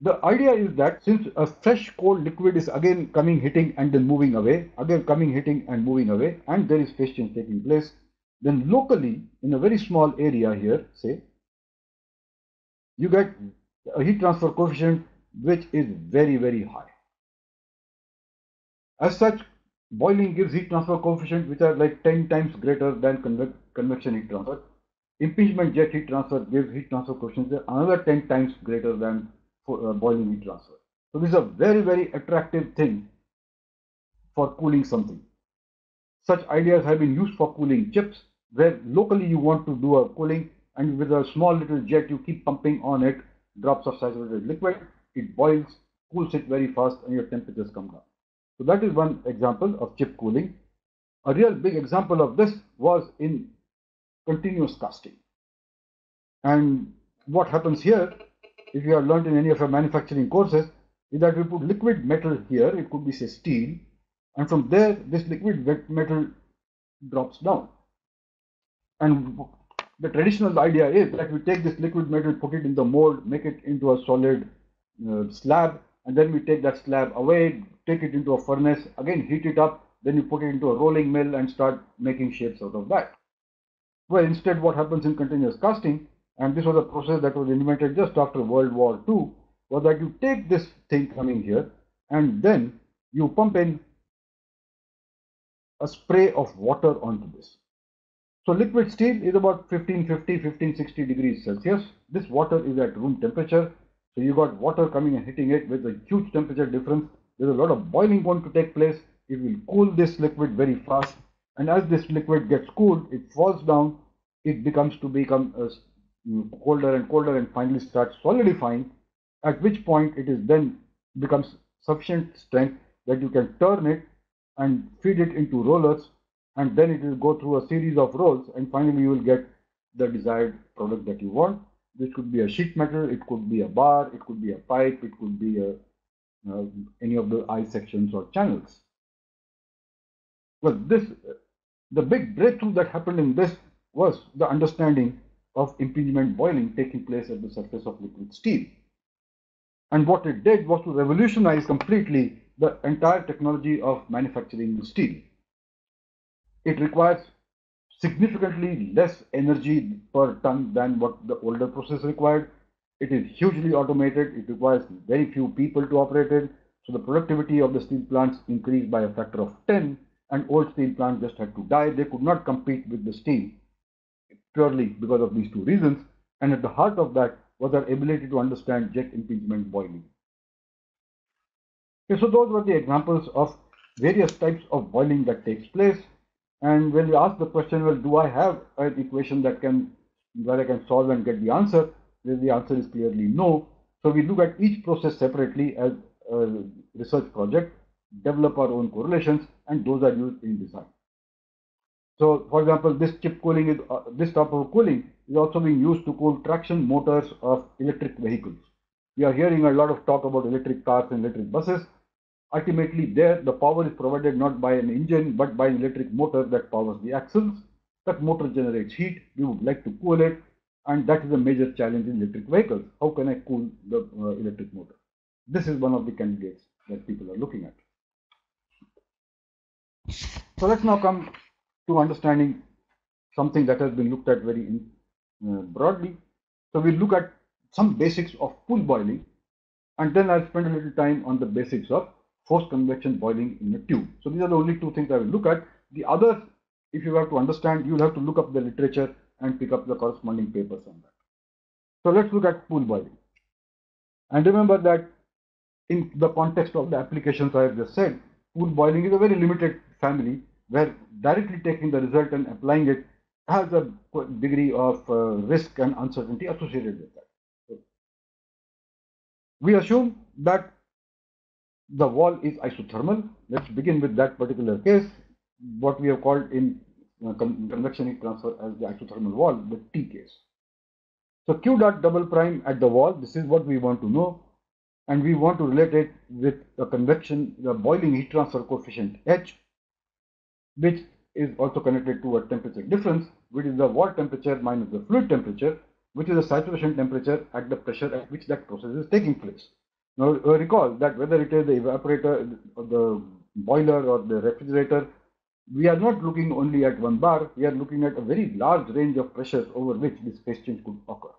The idea is that since a fresh cold liquid is again coming, hitting, and then moving away, again coming, hitting, and moving away, and there is phase change taking place, then locally in a very small area here, say, you get a heat transfer coefficient which is very, very high. As such, boiling gives heat transfer coefficient which are like 10 times greater than convection heat transfer. Impingement jet heat transfer gives heat transfer coefficient another 10 times greater than boiling heat transfer. So this is a very, very attractive thing for cooling something. Such ideas have been used for cooling chips, where locally you want to do a cooling, and with a small little jet you keep pumping on it drops of saturated liquid, it boils, cools it very fast, and your temperatures come down. So that is one example of chip cooling. A real big example of this was in continuous casting. And what happens here, if you have learned in any of your manufacturing courses, is that we put liquid metal here, it could be say steel, and from there this liquid metal drops down. And the traditional idea is that we take this liquid metal, put it in the mold, make it into a solid slab, and then we take that slab away, take it into a furnace, again heat it up, then you put it into a rolling mill and start making shapes out of that. Well, instead what happens in continuous casting, and this was a process that was invented just after World War II, was that you take this thing coming here and then you pump in a spray of water onto this. So liquid steel is about 1550, 1560 degrees Celsius. This water is at room temperature. So you got water coming and hitting it with a huge temperature difference. There's a lot of boiling going to take place. It will cool this liquid very fast. And as this liquid gets cooled, it falls down. It become colder and colder and finally starts solidifying. At which point it is then becomes sufficient strength that you can turn it and feed it into rollers, and then it will go through a series of rolls, and finally you will get the desired product that you want. This could be a sheet metal, it could be a bar, it could be a pipe, it could be any of the eye sections or channels. Well, the big breakthrough that happened in this was the understanding of impingement boiling taking place at the surface of liquid steel. And what it did was to revolutionize completely the entire technology of manufacturing steel. It requires significantly less energy per ton than what the older process required. It is hugely automated. It requires very few people to operate it. So the productivity of the steel plants increased by a factor of 10, and old steel plants just had to die. They could not compete with the steel purely because of these two reasons. And at the heart of that was our ability to understand jet impingement boiling. Okay, so those were the examples of various types of boiling that takes place. And when we ask the question, well, do I have an equation that I can solve and get the answer? Then the answer is clearly no. So we look at each process separately as a research project, develop our own correlations, and those are used in design. So, for example, this chip cooling is this type of cooling is also being used to cool traction motors of electric vehicles. We are hearing a lot of talk about electric cars and electric buses. Ultimately, there the power is provided not by an engine but by an electric motor that powers the axles. That motor generates heat. We would like to cool it, and that is a major challenge in electric vehicles. How can I cool the electric motor? This is one of the candidates that people are looking at. So let's now come to understanding something that has been looked at very broadly. So we look at some basics of pool boiling, and then I'll spend a little time on the basics of forced convection boiling in a tube. So these are the only two things I will look at. The others, if you have to understand, you'll have to look up the literature and pick up the corresponding papers on that. So let's look at pool boiling. And remember that in the context of the applications I have just said, pool boiling is a very limited family where directly taking the result and applying it has a degree of risk and uncertainty associated with that. So we assume that the wall is isothermal. Let's begin with that particular case, what we have called in convection heat transfer as the isothermal wall, the T case. So Q dot double prime at the wall, this is what we want to know, and we want to relate it with the convection, the boiling heat transfer coefficient H, which is also connected to a temperature difference, which is the wall temperature minus the fluid temperature, which is the saturation temperature at the pressure at which that process is taking place. Now recall that whether it is the evaporator, or the boiler, or the refrigerator, we are not looking only at one bar, we are looking at a very large range of pressures over which this phase change could occur.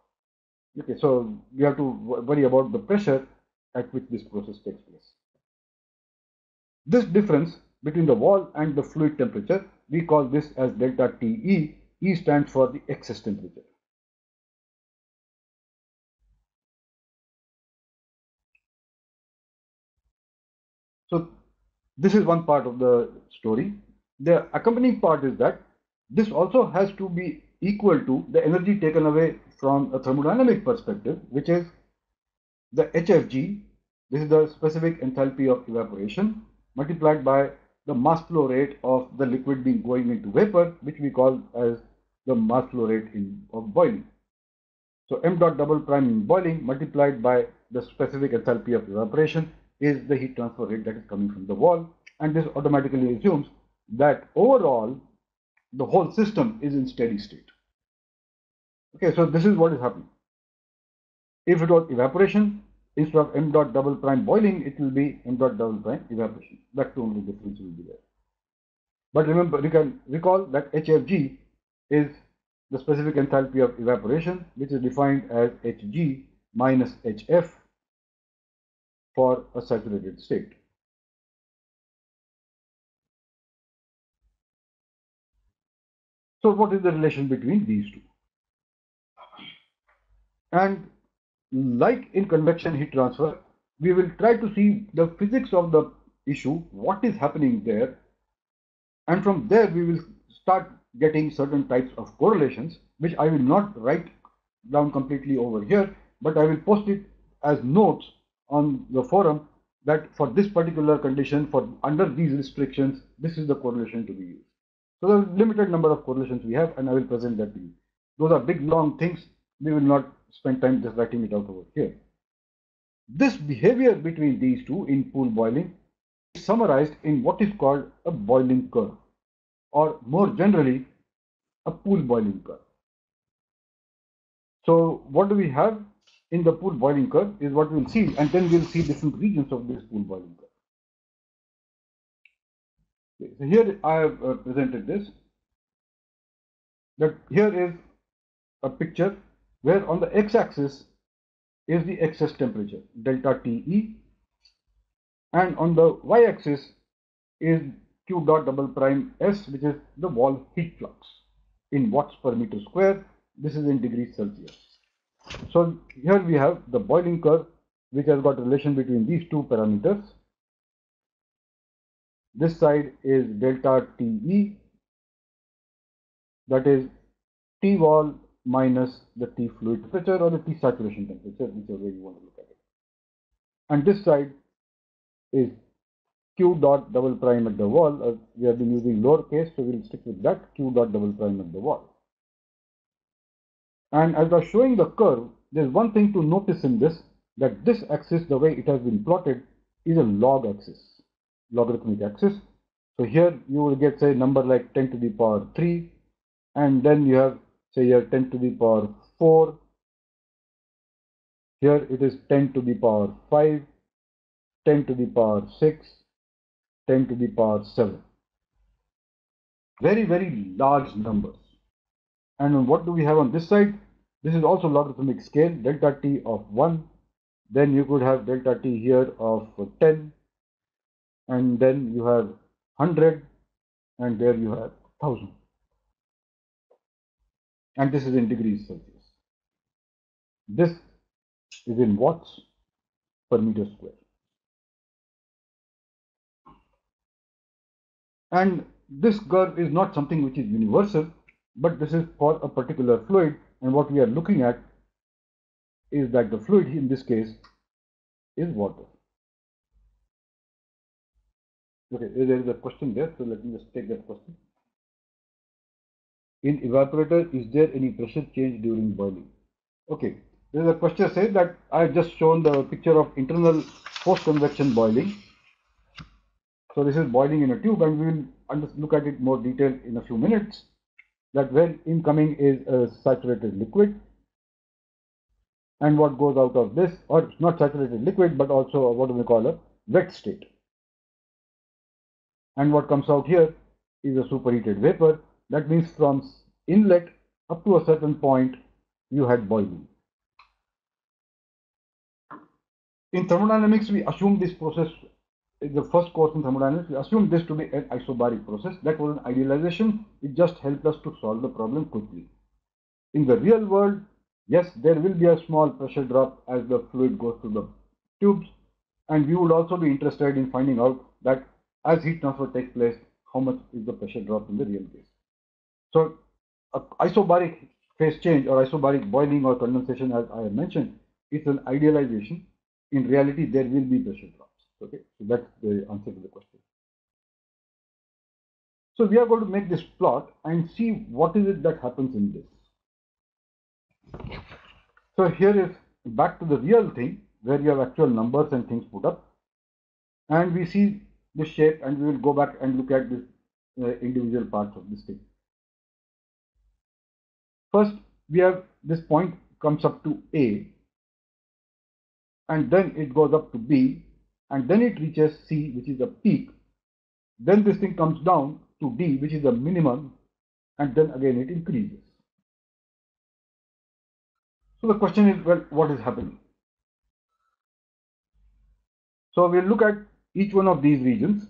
Okay, so we have to worry about the pressure at which this process takes place. This difference between the wall and the fluid temperature, we call this as delta TE. E stands for the excess temperature. So this is one part of the story. The accompanying part is that this also has to be equal to the energy taken away from a thermodynamic perspective, which is the HFG. This is the specific enthalpy of evaporation multiplied by the mass flow rate of the liquid being going into vapor, which we call as the mass flow rate of boiling. So m dot double prime in boiling multiplied by the specific enthalpy of evaporation is the heat transfer rate that is coming from the wall, and this automatically assumes that overall the whole system is in steady state. Okay, so this is what is happening. If it was evaporation, instead of m dot double prime boiling, it will be m dot double prime evaporation. That's the only difference will be there. But remember, you can recall that HFG is the specific enthalpy of evaporation, which is defined as Hg minus Hf for a saturated state. So what is the relation between these two? And like in convection heat transfer, we will try to see the physics of the issue, what is happening there, and from there we will start getting certain types of correlations, which I will not write down completely over here, but I will post it as notes on the forum that for this particular condition, for under these restrictions, this is the correlation to be used. So there are limited number of correlations we have, and I will present that to you. Those are big long things. We will not spend time just writing it out over here. This behavior between these two in pool boiling is summarized in what is called a boiling curve, or more generally, a pool boiling curve. So what do we have in the pool boiling curve is what we'll see, and then we'll see different regions of this pool boiling curve. Okay, so here I have presented this, that here is a picture where on the x-axis is the excess temperature, delta TE, and on the y-axis is Q dot double prime S, which is the wall heat flux in watts per meter square. This is in degrees Celsius. So here we have the boiling curve, which has got a relation between these two parameters. This side is delta TE, that is T wall minus the T fluid temperature or the T saturation temperature, whichever way you want to look at it. And this side is Q dot double prime at the wall. We have been using lowercase, so we'll stick with that, Q dot double prime at the wall. And as I was showing the curve, there's one thing to notice in this, that this axis, the way it has been plotted, is a log axis, logarithmic axis. So here you will get, say, number like 10 to the power 3, and then you have, say, here 10 to the power 4. Here it is 10 to the power 5, 10 to the power 6, 10 to the power 7. Very, very large numbers. And what do we have on this side? This is also logarithmic scale, delta t of 1. Then you could have delta t here of 10. And then you have 100. And there you have 1000. And this is in degrees Celsius. This is in watts per meter square. And this curve is not something which is universal, but this is for a particular fluid, and what we are looking at is that the fluid in this case is water. Okay, there is a question there, so let me just take that question. In evaporator, is there any pressure change during boiling? Okay, there is a question says that I have just shown the picture of internal post-convection boiling. So this is boiling in a tube, and we will look at it more detail in a few minutes. That when incoming is a saturated liquid, and what goes out of this, or not saturated liquid, but also what do we call a wet state. And what comes out here is a superheated vapor. That means from inlet up to a certain point, you had boiling. In thermodynamics, we assume this process, in the first course in thermodynamics, we assumed this to be an isobaric process. That was an idealization. It just helped us to solve the problem quickly. In the real world, yes, there will be a small pressure drop as the fluid goes through the tubes, and we would also be interested in finding out that as heat transfer takes place, how much is the pressure drop in the real case. So, isobaric phase change or isobaric boiling or condensation, as I have mentioned, is an idealization. In reality, there will be pressure drops. Okay, so that's the answer to the question. So we are going to make this plot and see what is it that happens in this. So here is back to the real thing where you have actual numbers and things put up, and we see this shape, and we will go back and look at this individual parts of this thing. First, we have this point comes up to A, and then it goes up to B, and then it reaches C, which is the peak. Then this thing comes down to D, which is the minimum, and then again it increases. So the question is, well, what is happening? So we'll look at each one of these regions,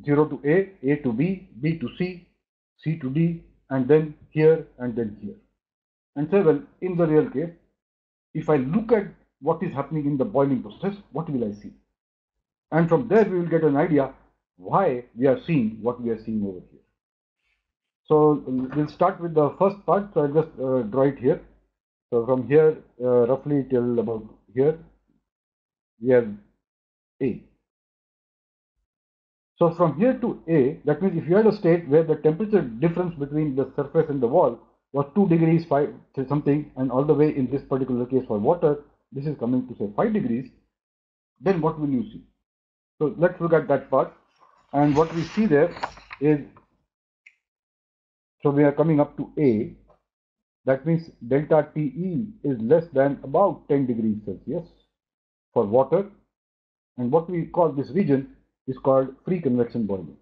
0 to A to B, B to C, C to D, and then here and then here. And say, well, in the real case, if I look at what is happening in the boiling process, what will I see? And from there, we will get an idea why we are seeing what we are seeing over here. So we'll start with the first part. So I'll just draw it here. So from here, roughly till about here, we have A. So from here to A, that means if you had a state where the temperature difference between the surface and the wall was 2 degrees 5 something, and all the way in this particular case for water, this is coming to say 5 degrees, then what will you see? So let's look at that part. And what we see there is, so we are coming up to A. That means delta TE is less than about 10 degrees Celsius for water. And what we call this region is called free convection boiling.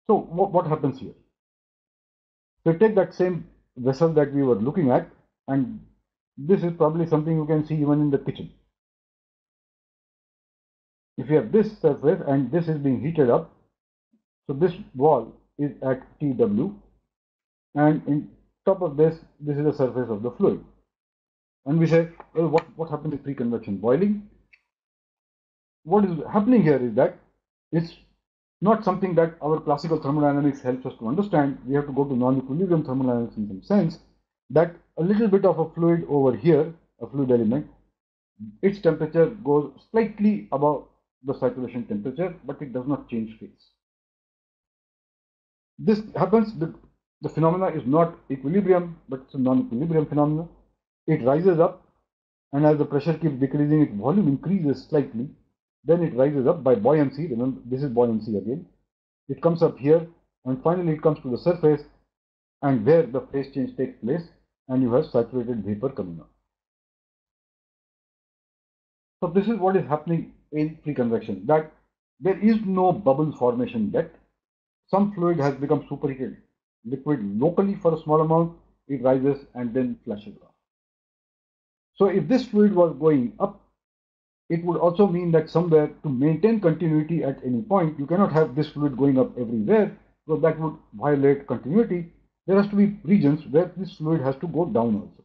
So what happens here? So take that same vessel that we were looking at, and this is probably something you can see even in the kitchen. If you have this surface and this is being heated up, so this wall is at TW, and in top of this, this is the surface of the fluid. And we say, well, what happens in free convection boiling? What is happening here is that it's not something that our classical thermodynamics helps us to understand. We have to go to non-equilibrium thermodynamics in some sense, that a little bit of a fluid over here, a fluid element, its temperature goes slightly above the saturation temperature, but it does not change phase. This happens, the phenomena is not equilibrium, but it's a non-equilibrium phenomena. It rises up, and as the pressure keeps decreasing, its volume increases slightly. Then it rises up by buoyancy. Remember, this is buoyancy again. It comes up here, and finally it comes to the surface, and where the phase change takes place, and you have saturated vapor coming up. So this is what is happening in free convection, that there is no bubble formation yet. Some fluid has become superheated liquid locally for a small amount, it rises and then flashes off. So if this fluid was going up, it would also mean that somewhere, to maintain continuity at any point, you cannot have this fluid going up everywhere, because that would violate continuity. There has to be regions where this fluid has to go down also.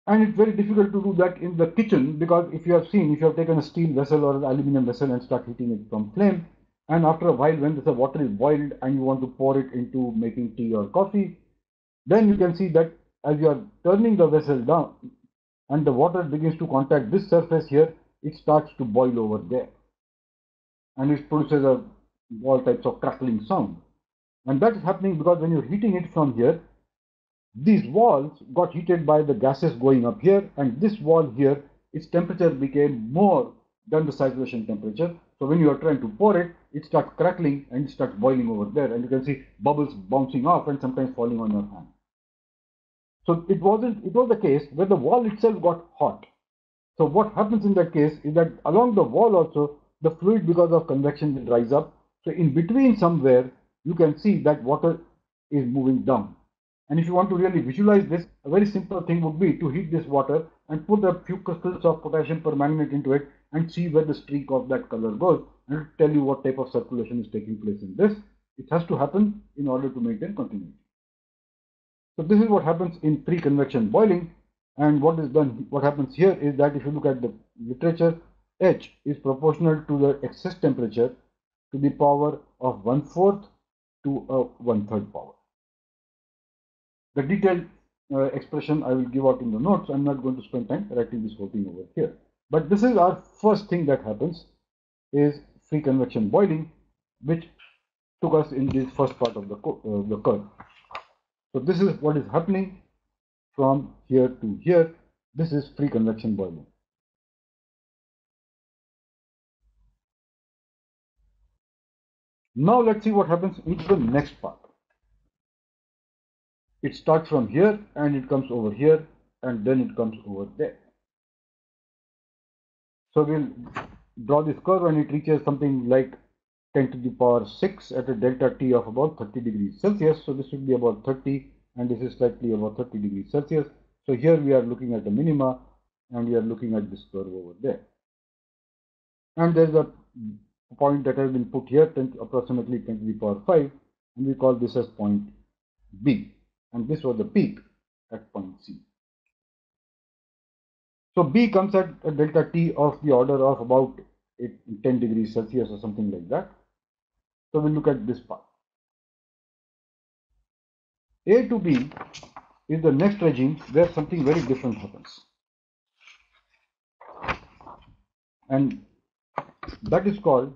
And it's very difficult to do that in the kitchen, because if you have seen, if you have taken a steel vessel or an aluminum vessel and start heating it from flame, and after a while when the water is boiled and you want to pour it into making tea or coffee, then you can see that as you are turning the vessel down and the water begins to contact this surface here, it starts to boil over there. And it produces all types of crackling sound. And that is happening because when you're heating it from here, these walls got heated by the gases going up here, and this wall here, its temperature became more than the saturation temperature. So when you are trying to pour it, it starts crackling and it starts boiling over there, and you can see bubbles bouncing off and sometimes falling on your hand. So it was the case where the wall itself got hot. So what happens in that case is that along the wall also, the fluid, because of convection, will rise up. So in between somewhere, you can see that water is moving down. And if you want to really visualize this, a very simple thing would be to heat this water and put a few crystals of potassium permanganate into it and see where the streak of that color goes, and it will tell you what type of circulation is taking place in this. It has to happen in order to maintain continuity. So this is what happens in pre-convection boiling. And what happens here is that if you look at the literature, H is proportional to the excess temperature to the power of 1/4 to a 1/3 power. The detailed expression I will give out in the notes. I'm not going to spend time writing this whole thing over here. But this is our first thing that happens, is free convection boiling, which took us in this first part of the curve. So this is what is happening from here to here. This is free convection boiling. Now let's see what happens into the next part. It starts from here and it comes over here and then it comes over there. So we'll draw this curve and it reaches something like 10 to the power 6 at a delta T of about 30 degrees Celsius. So this should be about 30 and this is slightly about 30 degrees Celsius. So here we are looking at the minima and we are looking at this curve over there. And there's a point that has been put here, approximately 10 to the power 5, and we call this as point B. And this was the peak at point C. So B comes at a delta T of the order of about 10 degrees Celsius or something like that. So we'll look at this part. A to B is the next regime where something very different happens. And that is called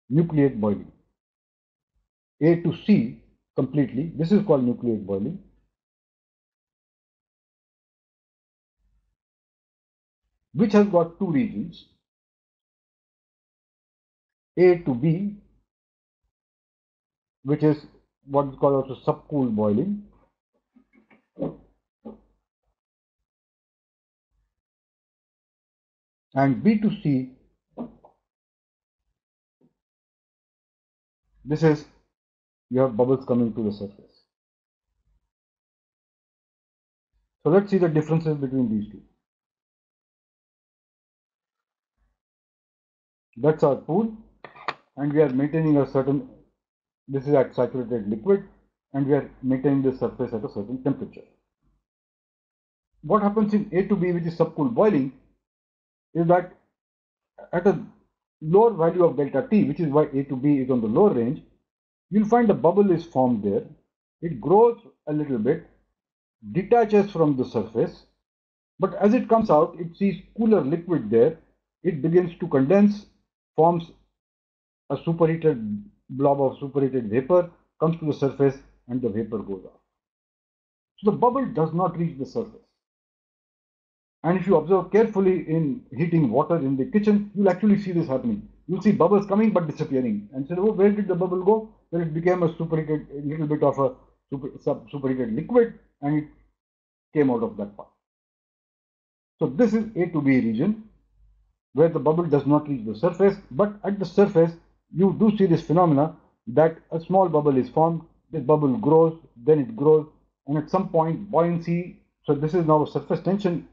nucleate boiling. A to C completely, this is called nucleate boiling. Which has got two regions, A to B, which is what is called also subcooled boiling, and B to C, this is, you have bubbles coming to the surface. So let's see the differences between these two. That's our pool, and we are maintaining a certain, this is at saturated liquid, and we are maintaining the surface at a certain temperature. What happens in A to B, which is subcooled boiling, is that at a lower value of delta T, which is why A to B is on the lower range, you'll find a bubble is formed there. It grows a little bit, detaches from the surface, but as it comes out, it sees cooler liquid there. It begins to condense, forms a superheated blob of superheated vapor, comes to the surface, and the vapor goes out. So the bubble does not reach the surface. And if you observe carefully in heating water in the kitchen, you'll actually see this happening. You'll see bubbles coming but disappearing. And say, oh, where did the bubble go? Well, it became a superheated, a little bit of a superheated liquid, and it came out of that part. So this is A to B region, where the bubble does not reach the surface, but at the surface, you do see this phenomena that a small bubble is formed, this bubble grows, then it grows, and at some point buoyancy, so this is now a surface tension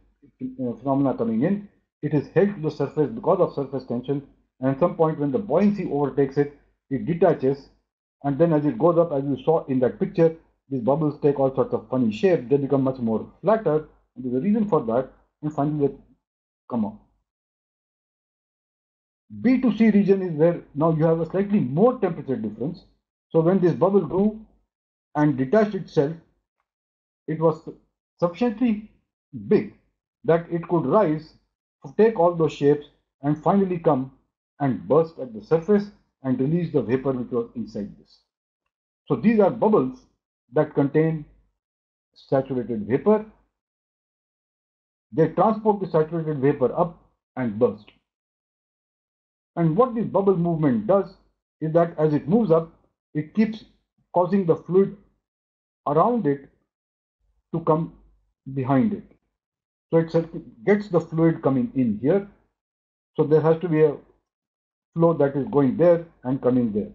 phenomena coming in. It is held to the surface because of surface tension, and at some point when the buoyancy overtakes it, it detaches, and then as it goes up, as you saw in that picture, these bubbles take all sorts of funny shapes. They become much more flatter. And there's a reason for that. And finally, they come up. B to C region is where now you have a slightly more temperature difference. So when this bubble grew and detached itself, it was sufficiently big that it could rise, take all those shapes, and finally come and burst at the surface and release the vapor which was inside this. So these are bubbles that contain saturated vapor. They transport the saturated vapor up and burst. And what this bubble movement does is that as it moves up, it keeps causing the fluid around it to come behind it. So it gets the fluid coming in here. So there has to be a flow that is going there and coming there.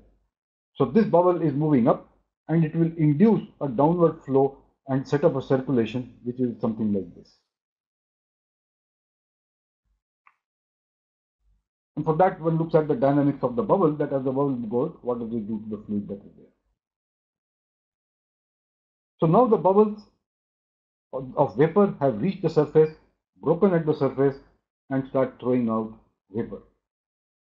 So this bubble is moving up and it will induce a downward flow and set up a circulation, which is something like this. And for that, one looks at the dynamics of the bubble, that as the bubble goes, what does it do to the fluid that is there. So now the bubbles of vapor have reached the surface, broken at the surface, and start throwing out vapor.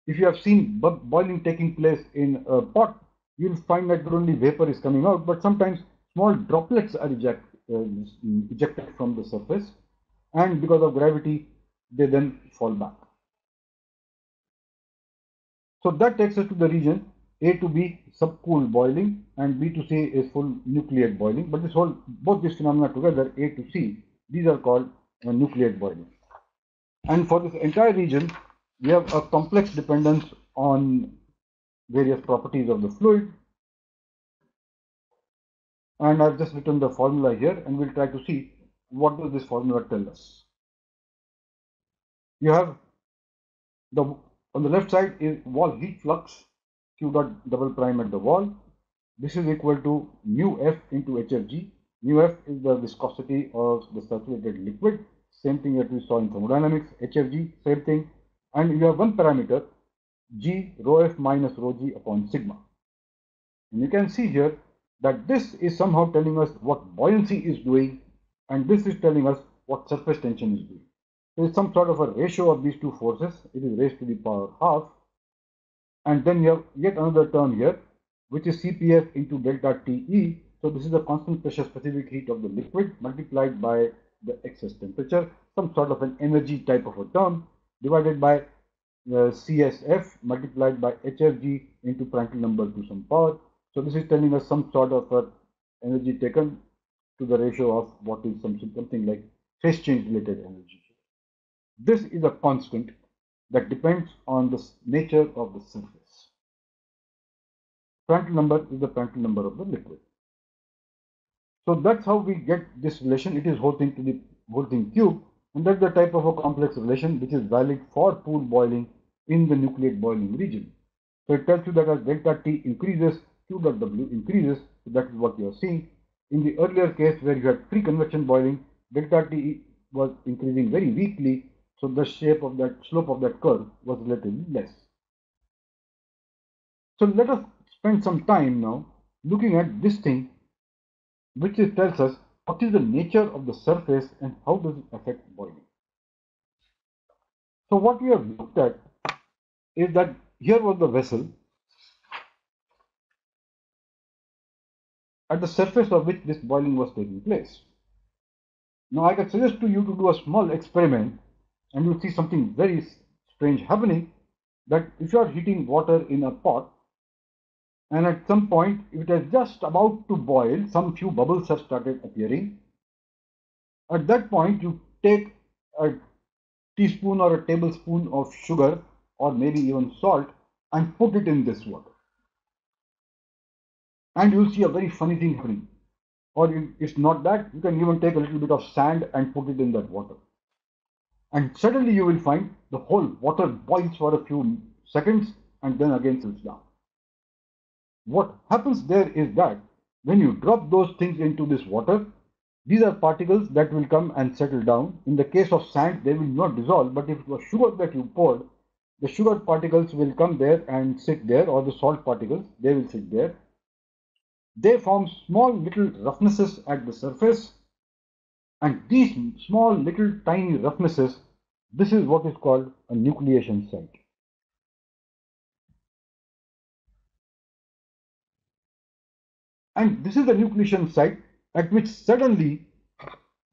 If you have seen boiling taking place in a pot, you'll find that not only vapor is coming out, but sometimes small droplets are ejected from the surface, and because of gravity, they then fall back. So that takes us to the region A to B, subcooled boiling, and B to C is full nucleate boiling. But both these phenomena together, A to C, these are called nucleate boiling. And for this entire region, we have a complex dependence on various properties of the fluid. And I've just written the formula here, and we'll try to see what does this formula tell us. You have on the left side is wall heat flux, Q dot double prime at the wall. This is equal to mu F into HFG. Mu F is the viscosity of the saturated liquid. Same thing that we saw in thermodynamics. HFG, same thing. And you have one parameter, G rho F minus rho G upon sigma. And you can see here that this is somehow telling us what buoyancy is doing, and this is telling us what surface tension is doing. There is some sort of a ratio of these two forces. It is raised to the power half. And then you have yet another term here, which is Cpf into delta Te. So this is the constant pressure specific heat of the liquid multiplied by the excess temperature, some sort of an energy type of a term, divided by CSF multiplied by HFG into Prandtl number to some power. So this is telling us some sort of energy taken to the ratio of what is something like phase change related energy. This is a constant that depends on the nature of the surface. Prandtl number is the Prandtl number of the liquid. So that's how we get this relation. It is whole thing to the whole thing cube, and that's the type of a complex relation which is valid for pool boiling in the nucleate boiling region. So it tells you that as delta T increases, Q dot W increases. So that is what you are seeing. In the earlier case where you had pre-convection boiling, delta T was increasing very weakly. So the shape of that slope of that curve was relatively less. So let us spend some time now looking at this thing, which tells us what is the nature of the surface and how does it affect boiling. So what we have looked at is that here was the vessel at the surface of which this boiling was taking place. Now I can suggest to you to do a small experiment, and you'll see something very strange happening, that if you are heating water in a pot, and at some point if it is just about to boil, some few bubbles have started appearing. At that point you take a teaspoon or a tablespoon of sugar or maybe even salt and put it in this water, and you'll see a very funny thing happening. Or it's not that, you can even take a little bit of sand and put it in that water, and suddenly you will find the whole water boils for a few seconds and then again settles down. What happens there is that when you drop those things into this water, these are particles that will come and settle down. In the case of sand, they will not dissolve, but if it was sugar that you poured, the sugar particles will come there and sit there, or the salt particles, they will sit there. they form small little roughnesses at the surface, and these small little tiny roughnesses, this is what is called a nucleation site. And this is the nucleation site at which suddenly,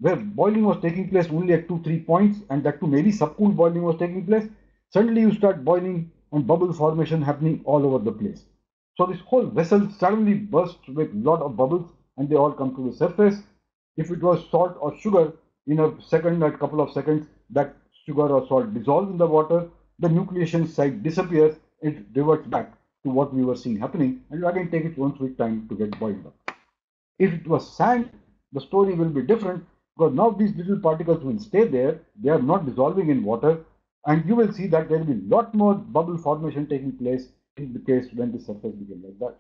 where boiling was taking place only at 2-3 points, and that too maybe subcooled boiling was taking place, suddenly you start boiling and bubble formation happening all over the place. So this whole vessel suddenly bursts with lot of bubbles and they all come to the surface. If it was salt or sugar, in a second, a couple of seconds, that sugar or salt dissolves in the water, the nucleation site disappears, it reverts back to what we were seeing happening, and you again take its own sweet time to get boiled up. If it was sand, the story will be different because now these little particles will stay there, they are not dissolving in water, and you will see that there will be a lot more bubble formation taking place in the case when the surface becomes like that.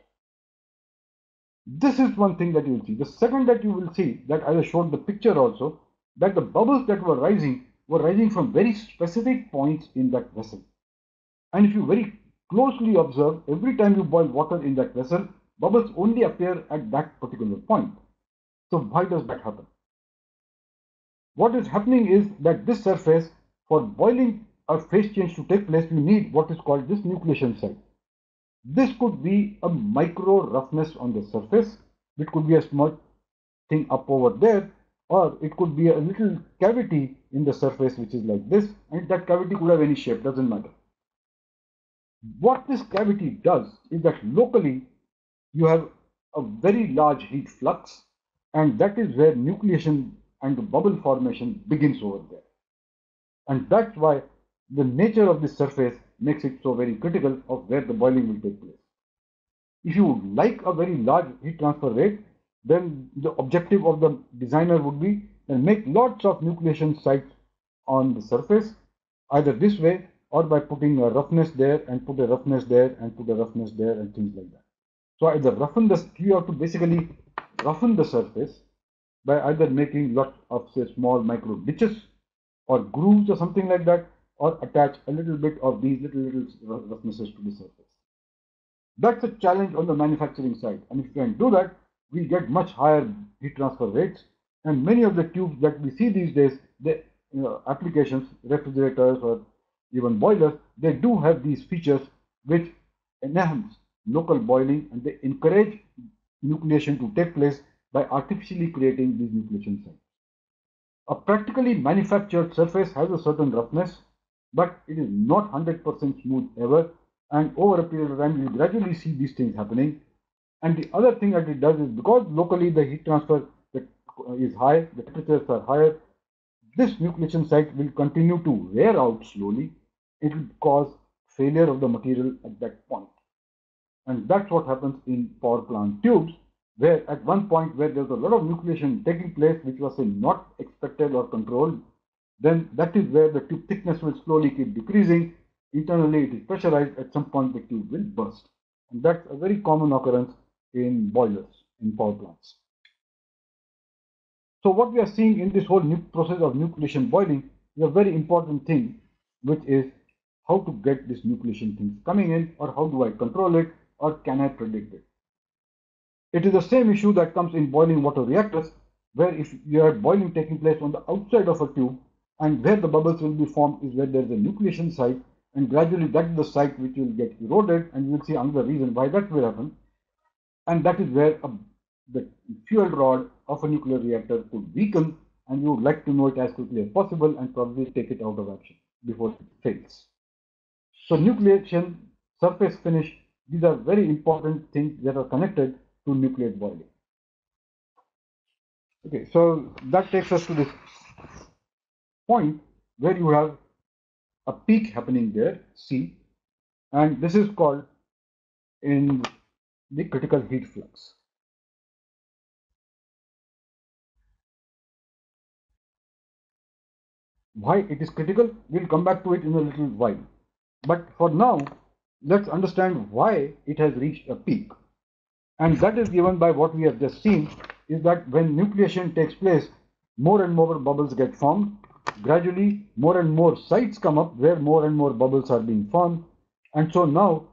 This is one thing that you will see. The second that you will see, that I have showed the picture also, that the bubbles that were rising from very specific points in that vessel. And if you very closely observe, every time you boil water in that vessel, bubbles only appear at that particular point. So why does that happen? What is happening is that this surface, for boiling or phase change to take place, you need what is called this nucleation site. This could be a micro roughness on the surface, it could be a small thing up over there, or it could be a little cavity in the surface which is like this, and that cavity could have any shape, doesn't matter. What this cavity does is that locally you have a very large heat flux, and that is where nucleation and the bubble formation begins over there. And that's why the nature of this surface makes it so very critical of where the boiling will take place. If you would like a very large heat transfer rate, then the objective of the designer would be to make lots of nucleation sites on the surface, either this way or by putting a roughness there and put a roughness there and put a roughness there and things like that. So either you have to basically roughen the surface by either making lots of say small micro ditches or grooves or something like that, or attach a little bit of these little roughnesses to the surface. That's a challenge on the manufacturing side, and if you can do that, we get much higher heat transfer rates. And many of the tubes that we see these days, the applications, refrigerators or even boilers, they do have these features which enhance local boiling, and they encourage nucleation to take place by artificially creating these nucleation sites. A practically manufactured surface has a certain roughness, but it is not 100% smooth ever, and over a period of time you gradually see these things happening. And the other thing that it does is, because locally the heat transfer is high, the temperatures are higher, this nucleation site will continue to wear out slowly. It will cause failure of the material at that point. And that's what happens in power plant tubes, where at one point where there's a lot of nucleation taking place, which was not expected or controlled, then that is where the tube thickness will slowly keep decreasing. Internally it is pressurized, at some point the tube will burst. And that's a very common occurrence in boilers, in power plants. So what we are seeing in this whole process of nucleation boiling is a very important thing, which is how to get this nucleation things coming in, or how do I control it, or can I predict it? It is the same issue that comes in boiling water reactors, where if you have boiling taking place on the outside of a tube, and where the bubbles will be formed is where there is a nucleation site, and gradually that is the site which will get eroded, and you will see another reason why that will happen. And that is where the fuel rod of a nuclear reactor could weaken, and you would like to know it as quickly as possible and probably take it out of action before it fails. So nucleation, surface finish, these are very important things that are connected to nucleate boiling. Okay, so that takes us to this point where you have a peak happening there, C, and this is called in the critical heat flux. Why it is critical, we'll come back to it in a little while. But for now, let's understand why it has reached a peak. And that is given by what we have just seen, is that when nucleation takes place, more and more bubbles get formed. Gradually, more and more sites come up where more and more bubbles are being formed. And so now,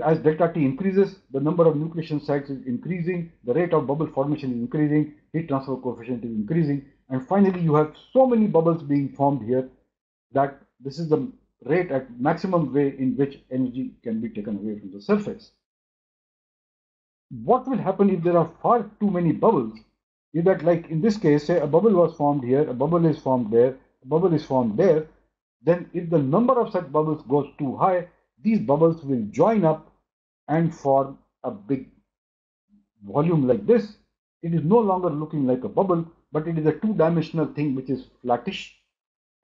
as delta T increases, the number of nucleation sites is increasing, the rate of bubble formation is increasing, heat transfer coefficient is increasing, and finally you have so many bubbles being formed here that this is the rate at maximum way in which energy can be taken away from the surface. What will happen if there are far too many bubbles is that, like in this case, say a bubble was formed here, a bubble is formed there, a bubble is formed there, then if the number of such bubbles goes too high, these bubbles will join up and form a big volume like this. It is no longer looking like a bubble, but it is a two-dimensional thing which is flattish,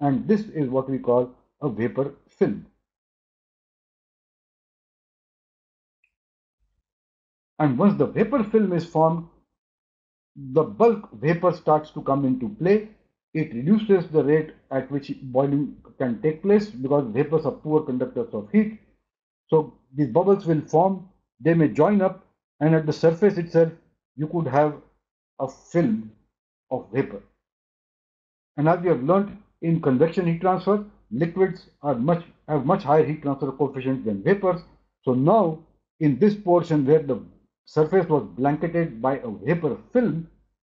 and this is what we call a vapor film. And once the vapor film is formed, the bulk vapor starts to come into play. It reduces the rate at which boiling can take place because vapors are poor conductors of heat. So these bubbles will form, they may join up, and at the surface itself, you could have a film of vapor. And as we have learned in convection heat transfer, liquids have much higher heat transfer coefficient than vapors. So now in this portion where the surface was blanketed by a vapor film,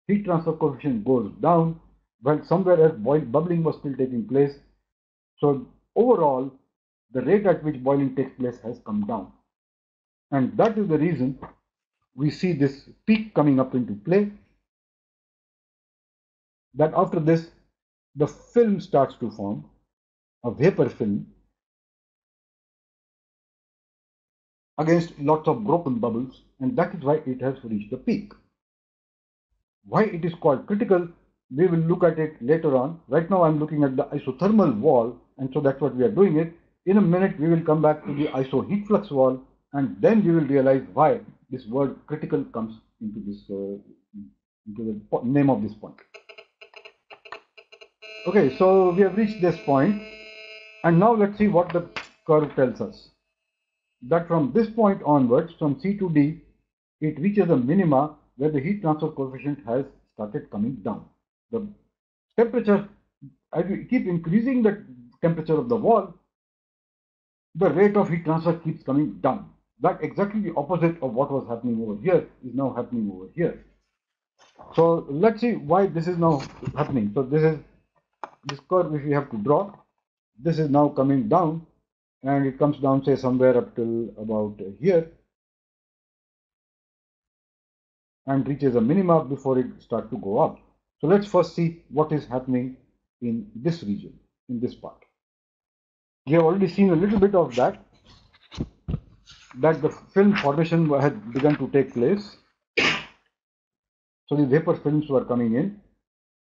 heat transfer coefficient goes down, while somewhere else bubbling was still taking place. So overall, the rate at which boiling takes place has come down. And that is the reason we see this peak coming up into play, that after this, the film starts to form, a vapor film, against lots of broken bubbles, and that is why it has reached the peak. Why it is called critical, we will look at it later on. Right now I'm looking at the isothermal wall, and so that's what we are doing it. In a minute we will come back to the iso heat flux wall, and then we will realize why this word critical comes into this into the name of this point. Okay, so we have reached this point, and now let's see what the curve tells us. That from this point onwards, from C to D, it reaches a minima where the heat transfer coefficient has started coming down. The temperature, as we keep increasing the temperature of the wall, the rate of heat transfer keeps coming down. That exactly the opposite of what was happening over here is now happening over here. So let's see why this is now happening. So this is this curve which we have to draw. This is now coming down, and it comes down, say, somewhere up till about here, and reaches a minima before it starts to go up. So let's first see what is happening in this region, in this part. We have already seen a little bit of that the film formation had begun to take place. So the vapor films were coming in.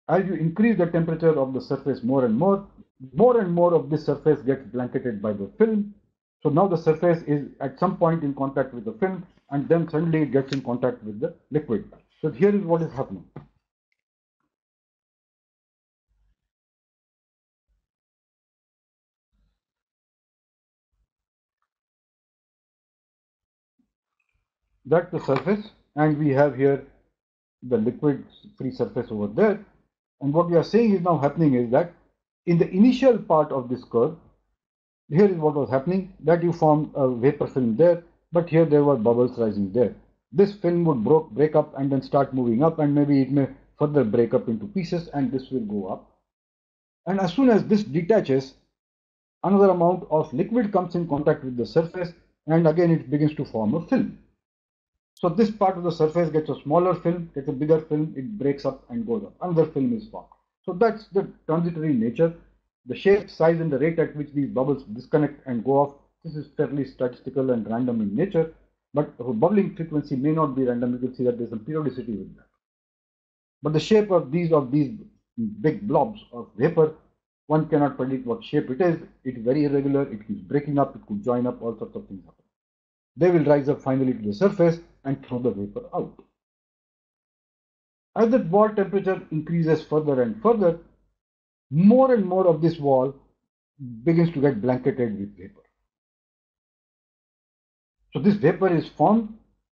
As you increase the temperature of the surface more and more of this surface gets blanketed by the film. So now the surface is at some point in contact with the film, and then suddenly it gets in contact with the liquid. So here is what is happening. That's the surface, and we have here the liquid free surface over there. And what we are saying is now happening is that in the initial part of this curve, here is what was happening, that you formed a vapor film there, but here there were bubbles rising there. This film would break up and then start moving up, and maybe it may further break up into pieces, and this will go up. And as soon as this detaches, another amount of liquid comes in contact with the surface, and again it begins to form a film. So this part of the surface gets a smaller film, gets a bigger film, it breaks up and goes up. Another film is formed. So that's the transitory nature. The shape, size, and the rate at which these bubbles disconnect and go off, this is fairly statistical and random in nature. But bubbling frequency may not be random. You can see that there's some periodicity with that. But the shape of these big blobs of vapor, one cannot predict what shape it is. It's very irregular. It keeps breaking up. It could join up. All sorts of things happen. They will rise up finally to the surface and throw the vapor out. As the wall temperature increases further and further, more and more of this wall begins to get blanketed with vapor. So this vapor is formed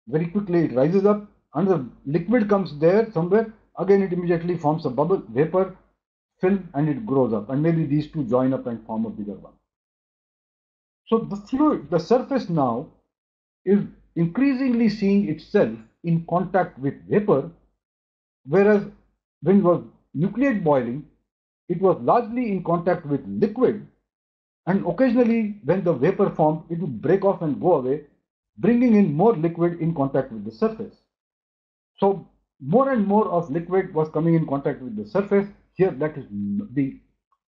very quickly. It rises up, and the liquid comes there somewhere. Again, it immediately forms a bubble, vapor, film, and it grows up. And maybe these two join up and form a bigger one. So the fluid, the surface now is increasingly seeing itself in contact with vapor, whereas when it was nucleate boiling, it was largely in contact with liquid, and occasionally when the vapor formed, it would break off and go away, bringing in more liquid in contact with the surface. So more and more of liquid was coming in contact with the surface. Here that is being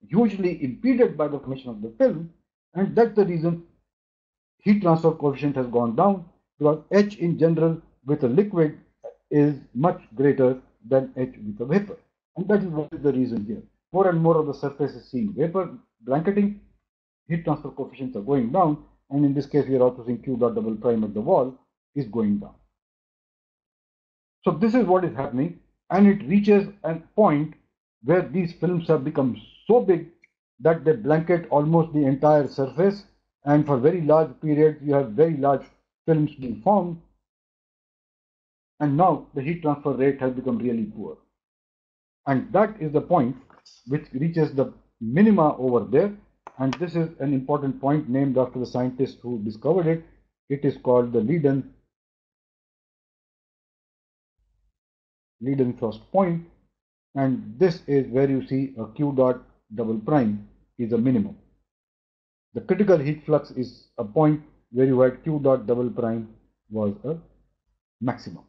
hugely impeded by the formation of the film, and that's the reason heat transfer coefficient has gone down, because H in general with a liquid is much greater than H with a vapor. And that is what is the reason here. More and more of the surface is seeing vapor blanketing, heat transfer coefficients are going down, and in this case we are also seeing Q dot double prime at the wall is going down. So this is what is happening, and it reaches a point where these films have become so big that they blanket almost the entire surface, and for very large periods you have very large films being formed, and now the heat transfer rate has become really poor. And that is the point which reaches the minima over there, and this is an important point named after the scientist who discovered it. It is called the Leidenfrost point, and this is where you see a Q dot double prime is a minimum. The critical heat flux is a point where you had Q dot double prime was a maximum.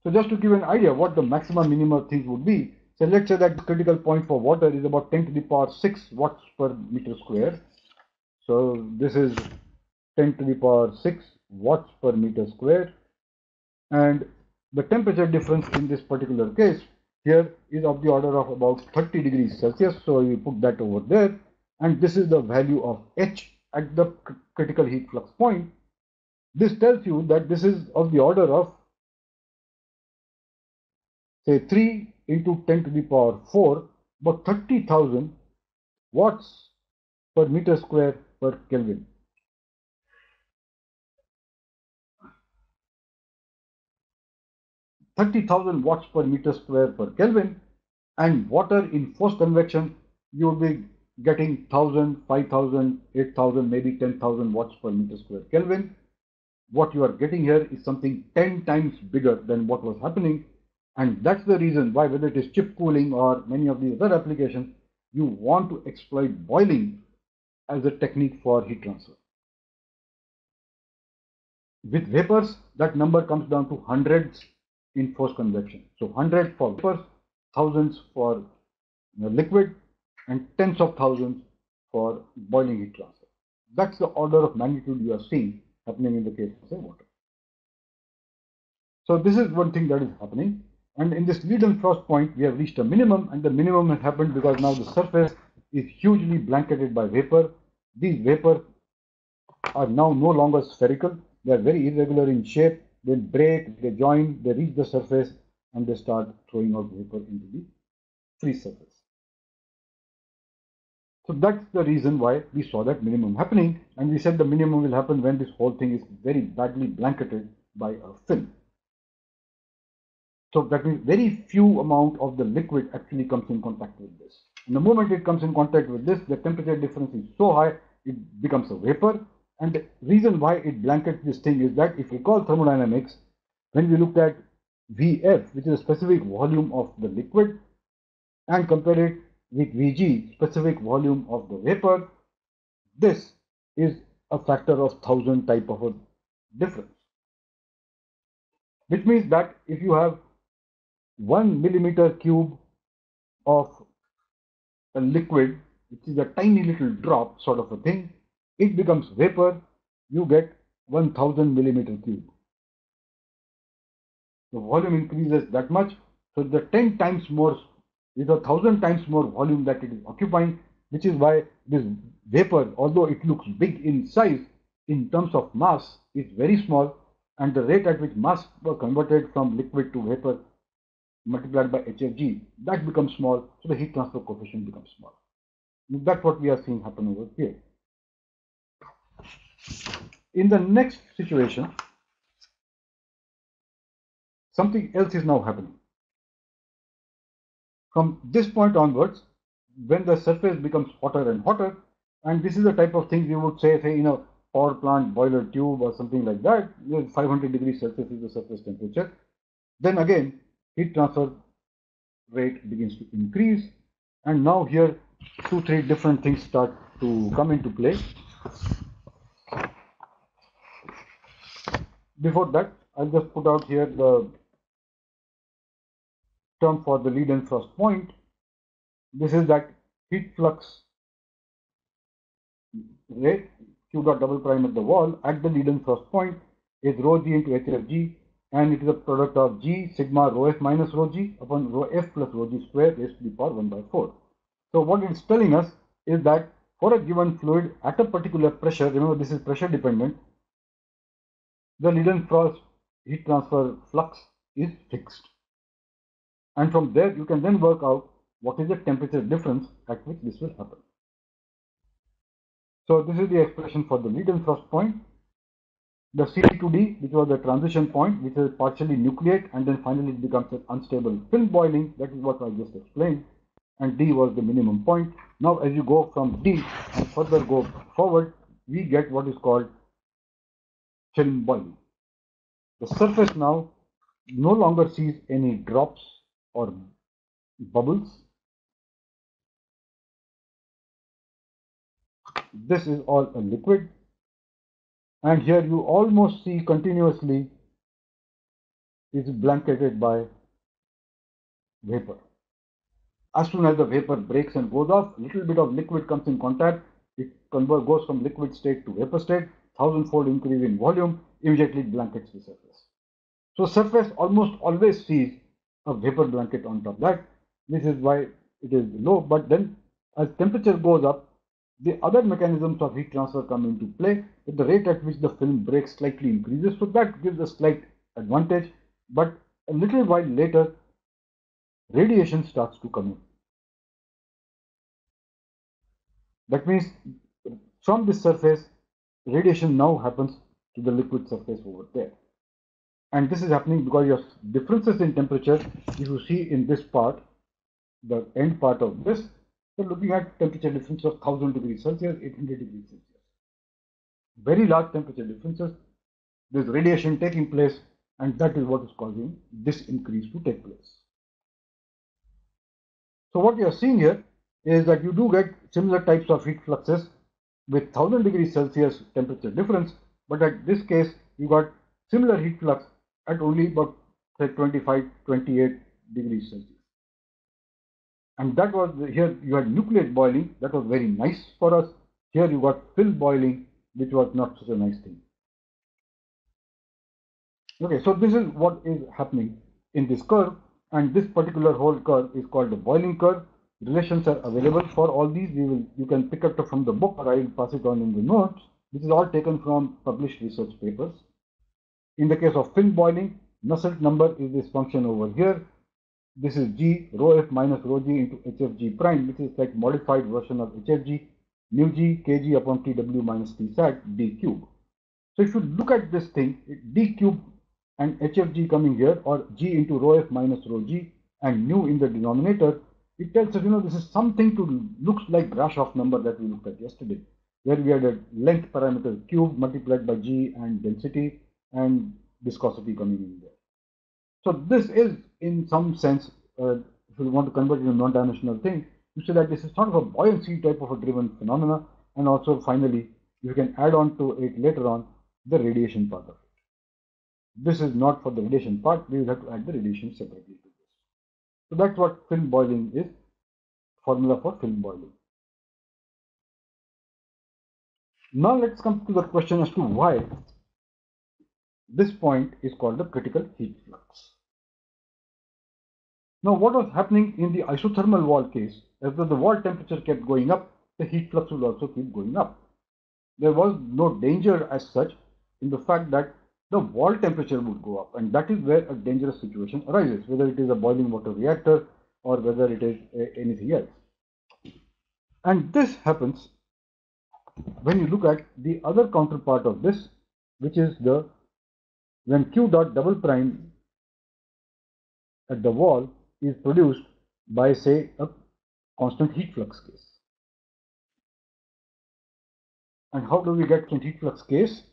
So just to give an idea what the maximum minimum things would be, so let's say that the critical point for water is about 10 to the power 6 watts per meter square. So this is 10 to the power 6 watts per meter square, and the temperature difference in this particular case here is of the order of about 30 degrees Celsius. So you put that over there, and this is the value of H at the critical heat flux point. This tells you that this is of the order of, say, 3 into 10 to the power 4, about 30,000 watts per meter square per Kelvin. 30,000 watts per meter square per Kelvin, and water in forced convection, you will be getting 1,000, 5,000, 8,000, maybe 10,000 watts per meter square Kelvin. What you are getting here is something 10 times bigger than what was happening, and that's the reason why, whether it is chip cooling or many of the other applications, you want to exploit boiling as a technique for heat transfer. With vapors, that number comes down to hundreds in forced convection. So 100 for vapors, thousands for liquid, and tens of thousands for boiling heat transfer. That's the order of magnitude you are seeing happening in the case of, say, water. So this is one thing that is happening. And in this Leidenfrost point, we have reached a minimum, and the minimum has happened because now the surface is hugely blanketed by vapor. These vapors are now no longer spherical. They are very irregular in shape. They break, they join, they reach the surface, and they start throwing out vapor into the free surface. So that's the reason why we saw that minimum happening, and we said the minimum will happen when this whole thing is very badly blanketed by a film. So that means very few amount of the liquid actually comes in contact with this. And the moment it comes in contact with this, the temperature difference is so high, it becomes a vapor. And the reason why it blankets this thing is that, if you recall thermodynamics, when we looked at Vf, which is a specific volume of the liquid, and compare it with Vg, specific volume of the vapor, this is a factor of 1,000 type of a difference. Which means that if you have 1 millimeter cube of a liquid, which is a tiny little drop sort of a thing, it becomes vapor, you get 1,000 millimeter cube. The volume increases that much, so the 10 times more is 1,000 times more volume that it is occupying, which is why this vapor, although it looks big in size, in terms of mass, is very small, and the rate at which mass was converted from liquid to vapor multiplied by HFG, that becomes small, so the heat transfer coefficient becomes small. That's what we are seeing happen over here. In the next situation, something else is now happening. From this point onwards, when the surface becomes hotter and hotter, and this is the type of thing we would say, power plant boiler tube or something like that, 500 degrees Celsius is the surface temperature. Then again, heat transfer rate begins to increase, and now here 2-3 different things start to come into play. Before that, I'll just put out here the term for the Leiden frost point. This is that heat flux rate Q dot double prime at the wall at the Leiden frost point is rho g into HFG, and it is a product of G sigma rho f minus rho g upon rho f plus rho g square raised to the power 1 by 4. So what it's telling us is that for a given fluid at a particular pressure, remember this is pressure dependent, the Leiden frost heat transfer flux is fixed. And from there you can then work out what is the temperature difference at which this will happen. So this is the expression for the Leiden frost point. The C to D, which was the transition point, which is partially nucleate and then finally it becomes an unstable film boiling. That is what I just explained. And D was the minimum point. Now as you go from D and further go forward, we get what is called film boiling. The surface now no longer sees any drops or bubbles. This is all a liquid, and here you almost see continuously is blanketed by vapor. As soon as the vapor breaks and goes off, a little bit of liquid comes in contact, it goes from liquid state to vapor state, 1000-fold increase in volume, immediately blankets the surface. So surface almost always sees a vapor blanket on top of that. This is why it is low, but then as temperature goes up, the other mechanisms of heat transfer come into play, with the rate at which the film breaks slightly increases, so that gives a slight advantage, but a little while later, radiation starts to come in. That means from this surface, radiation now happens to the liquid surface over there. And this is happening because your differences in temperature, if you see in this part, the end part of this, you're looking at temperature difference of 1000 degrees Celsius, 800 degrees Celsius. Very large temperature differences. There's radiation taking place, and that is what is causing this increase to take place. So what you are seeing here is that you do get similar types of heat fluxes with 1000 degrees Celsius temperature difference, but at this case you got similar heat flux at only about say 25-28 degrees Celsius. And that was here you had nucleate boiling, that was very nice for us. Here you got film boiling, which was not such a nice thing. Okay, so this is what is happening in this curve, and this particular whole curve is called the boiling curve. Relations are available for all these. You can pick up from the book, or I will pass it on in the notes. This is all taken from published research papers. In the case of film boiling, Nusselt number is this function over here. This is G rho f minus rho g into HFG prime, which is like modified version of HFG, mu g kg upon TW minus T sat d cube. So if you look at this thing, d cube and HFG coming here, or G into rho f minus rho g and mu in the denominator, it tells us, this is something to looks like Grashof number that we looked at yesterday, where we had a length parameter cube multiplied by G and density and viscosity coming in there. So this is, in some sense, if you want to convert it into a non-dimensional thing, you say that this is sort of a buoyancy type of a driven phenomena, and also finally, you can add on to it later on the radiation part of it. This is not for the radiation part, we will have to add the radiation separately to this. So that's what film boiling is, formula for film boiling. Now let's come to the question as to why this point is called the critical heat flux. Now what was happening in the isothermal wall case, as the wall temperature kept going up, the heat flux will also keep going up. There was no danger as such in the fact that the wall temperature would go up, and that is where a dangerous situation arises, whether it is a boiling water reactor or whether it is anything else. And this happens when you look at the other counterpart of this, which is when Q dot double prime at the wall is produced by, say, a constant heat flux case. And how do we get constant heat flux case?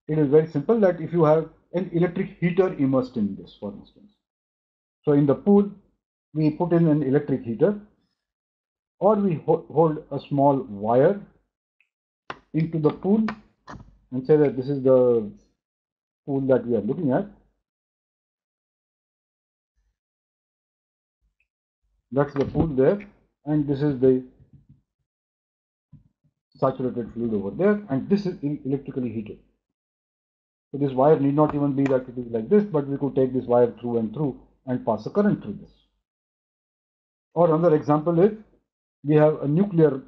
It is very simple that if you have an electric heater immersed in this, for instance. So in the pool, we put in an electric heater, or we hold a small wire into the pool and say that this is the pool that we are looking at. That's the pool there, and this is the saturated fluid over there, and this is electrically heated. So this wire need not even be that it is like this, but we could take this wire through and through and pass a current through this. Or another example is we have a nuclear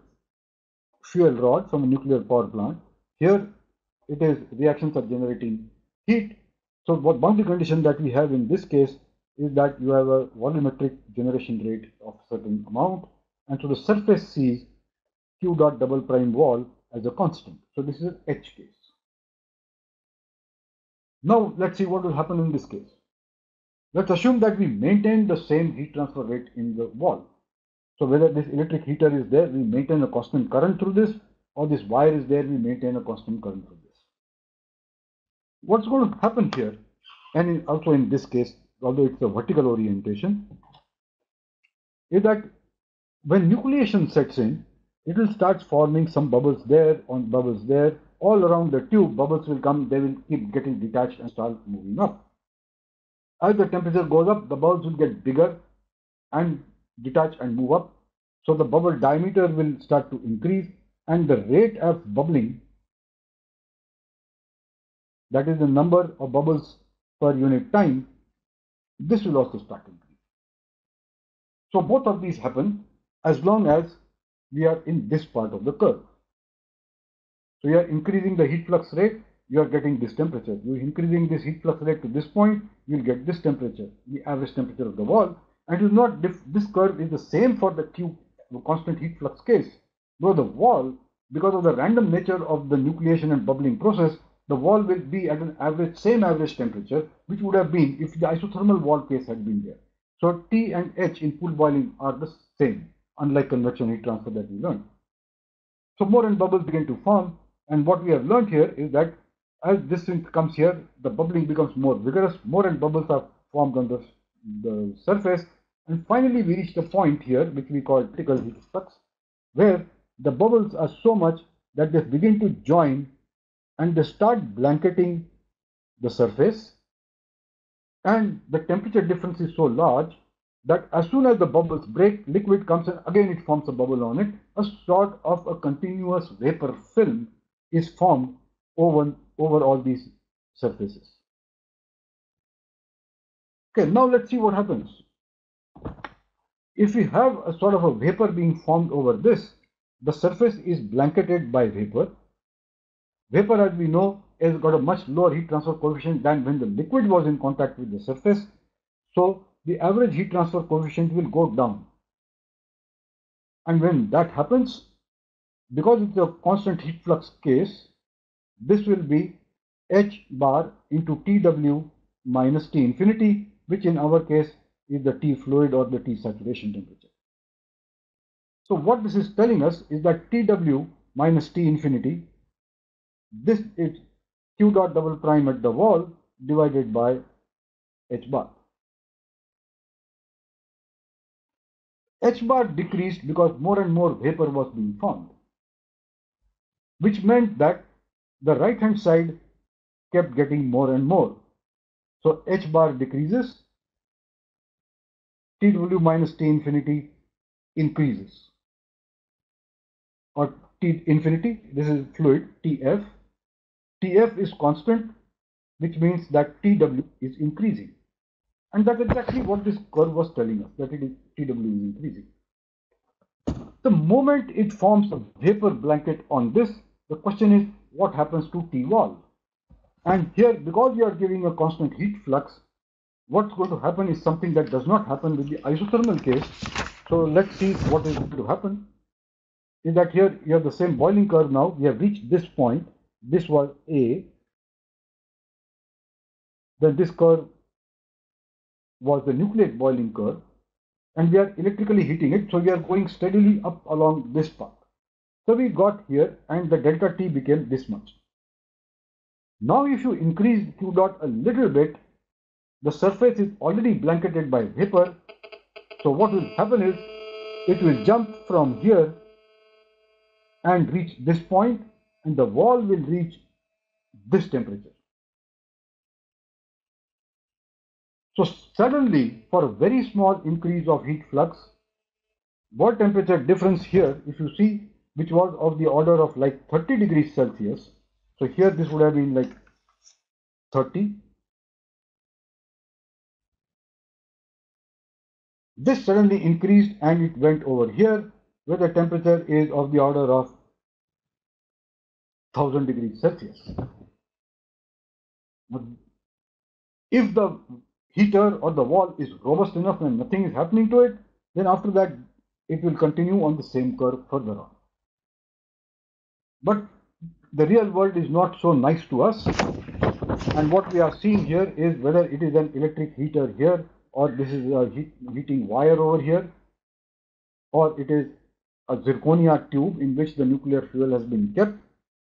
fuel rod from a nuclear power plant. Here it is reactions are generating heat. So what boundary condition that we have in this case is that you have a volumetric generation rate of a certain amount, and so the surface sees Q dot double prime wall as a constant. So this is an H case. Now let's see what will happen in this case. Let's assume that we maintain the same heat transfer rate in the wall. So whether this electric heater is there, we maintain a constant current through this, or this wire is there, we maintain a constant current through this. What's going to happen here, and also in this case, although it's a vertical orientation, is that when nucleation sets in, it will start forming some bubbles there, on bubbles there, all around the tube. Bubbles will come, they will keep getting detached and start moving up. As the temperature goes up, the bubbles will get bigger and detach and move up. So the bubble diameter will start to increase, and the rate of bubbling, that is the number of bubbles per unit time, this will also start increasing. So both of these happen as long as we are in this part of the curve. So you are increasing the heat flux rate, you are getting this temperature. You are increasing this heat flux rate to this point, you will get this temperature, the average temperature of the wall. And it is not this curve is the same for the tube, the constant heat flux case. Though the wall, because of the random nature of the nucleation and bubbling process, the wall will be at an average, same average temperature, which would have been if the isothermal wall case had been there. So T and H in pool boiling are the same, unlike convection heat transfer that we learned. So more and bubbles begin to form, and what we have learned here is that as this comes here, the bubbling becomes more vigorous, more and bubbles are formed on the surface, and finally we reach the point here, which we call critical heat flux, where the bubbles are so much that they begin to join and they start blanketing the surface, and the temperature difference is so large that as soon as the bubbles break, liquid comes and again it forms a bubble on it. A sort of a continuous vapor film is formed over all these surfaces. Okay, now let's see what happens. If we have a sort of a vapor being formed over this, the surface is blanketed by vapor. Vapor, as we know, has got a much lower heat transfer coefficient than when the liquid was in contact with the surface. So the average heat transfer coefficient will go down. And when that happens, because it's a constant heat flux case, this will be H bar into TW minus T infinity, which in our case is the T fluid or the T saturation temperature. So what this is telling us is that TW minus T infinity, this is Q dot double prime at the wall divided by H bar. H bar decreased because more and more vapor was being formed, which meant that the right hand side kept getting more and more. So H bar decreases, TW minus T infinity increases, or T infinity, this is fluid, TF. TF is constant, which means that TW is increasing. And that's exactly what this curve was telling us, that TW is increasing. The moment it forms a vapor blanket on this, the question is what happens to T wall? And here, because we are giving a constant heat flux, what's going to happen is something that does not happen with the isothermal case. So let's see what is going to happen. Is that here you have the same boiling curve now. We have reached this point. This was A. Then this curve was the nucleic boiling curve. And we are electrically heating it. So we are going steadily up along this path. So we got here and the delta T became this much. Now if you increase Q dot a little bit, the surface is already blanketed by vapor. So what will happen is it will jump from here and reach this point, and the wall will reach this temperature. So suddenly, for a very small increase of heat flux, wall temperature difference here, if you see, which was of the order of like 30 degrees Celsius. So here this would have been like 30. This suddenly increased and it went over here where the temperature is of the order of 1000 degrees Celsius. If the heater or the wall is robust enough and nothing is happening to it, then after that it will continue on the same curve further on. But the real world is not so nice to us, and what we are seeing here is whether it is an electric heater here, or this is a heating wire over here, or it is a zirconia tube in which the nuclear fuel has been kept.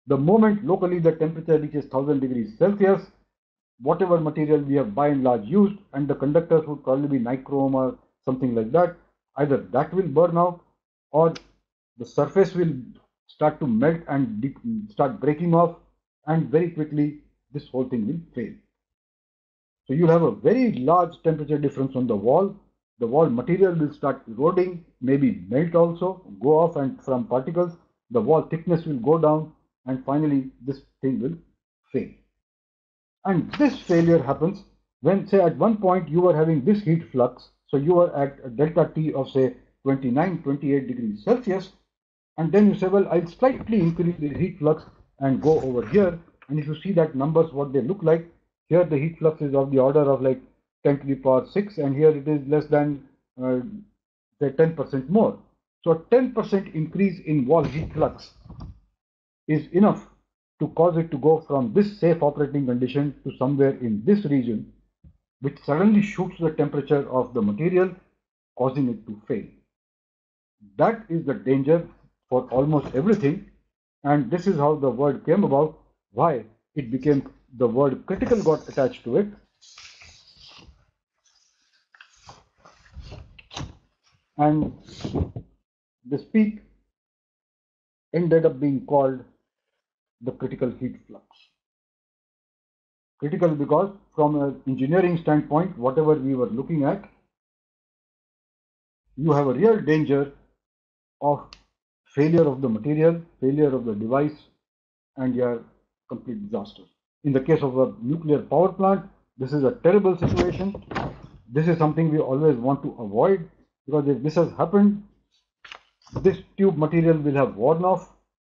The moment locally the temperature reaches 1000 degrees Celsius, whatever material we have by and large used, and the conductors would probably be nichrome or something like that, either that will burn out or the surface will start to melt and start breaking off, and very quickly this whole thing will fail. So you'll have a very large temperature difference on the wall. The wall material will start eroding, maybe melt also, go off, and from particles, the wall thickness will go down, and finally this thing will fail. And this failure happens when, say, at one point you were having this heat flux, so you were at a delta T of say 29, 28 degrees Celsius, and then you say, well, I'll slightly increase the heat flux and go over here. And if you see that numbers, what they look like, here the heat flux is of the order of like 10 to the power 6, and here it is less than say 10% more. So a 10% increase in wall heat flux is enough to cause it to go from this safe operating condition to somewhere in this region, which suddenly shoots the temperature of the material, causing it to fail. That is the danger for almost everything, and this is how the word came about, why it became the word critical got attached to it. And this peak ended up being called the critical heat flux. Critical because from an engineering standpoint, whatever we were looking at, you have a real danger of failure of the material, failure of the device, and your complete disaster. In the case of a nuclear power plant, this is a terrible situation. This is something we always want to avoid, because if this has happened, this tube material will have worn off.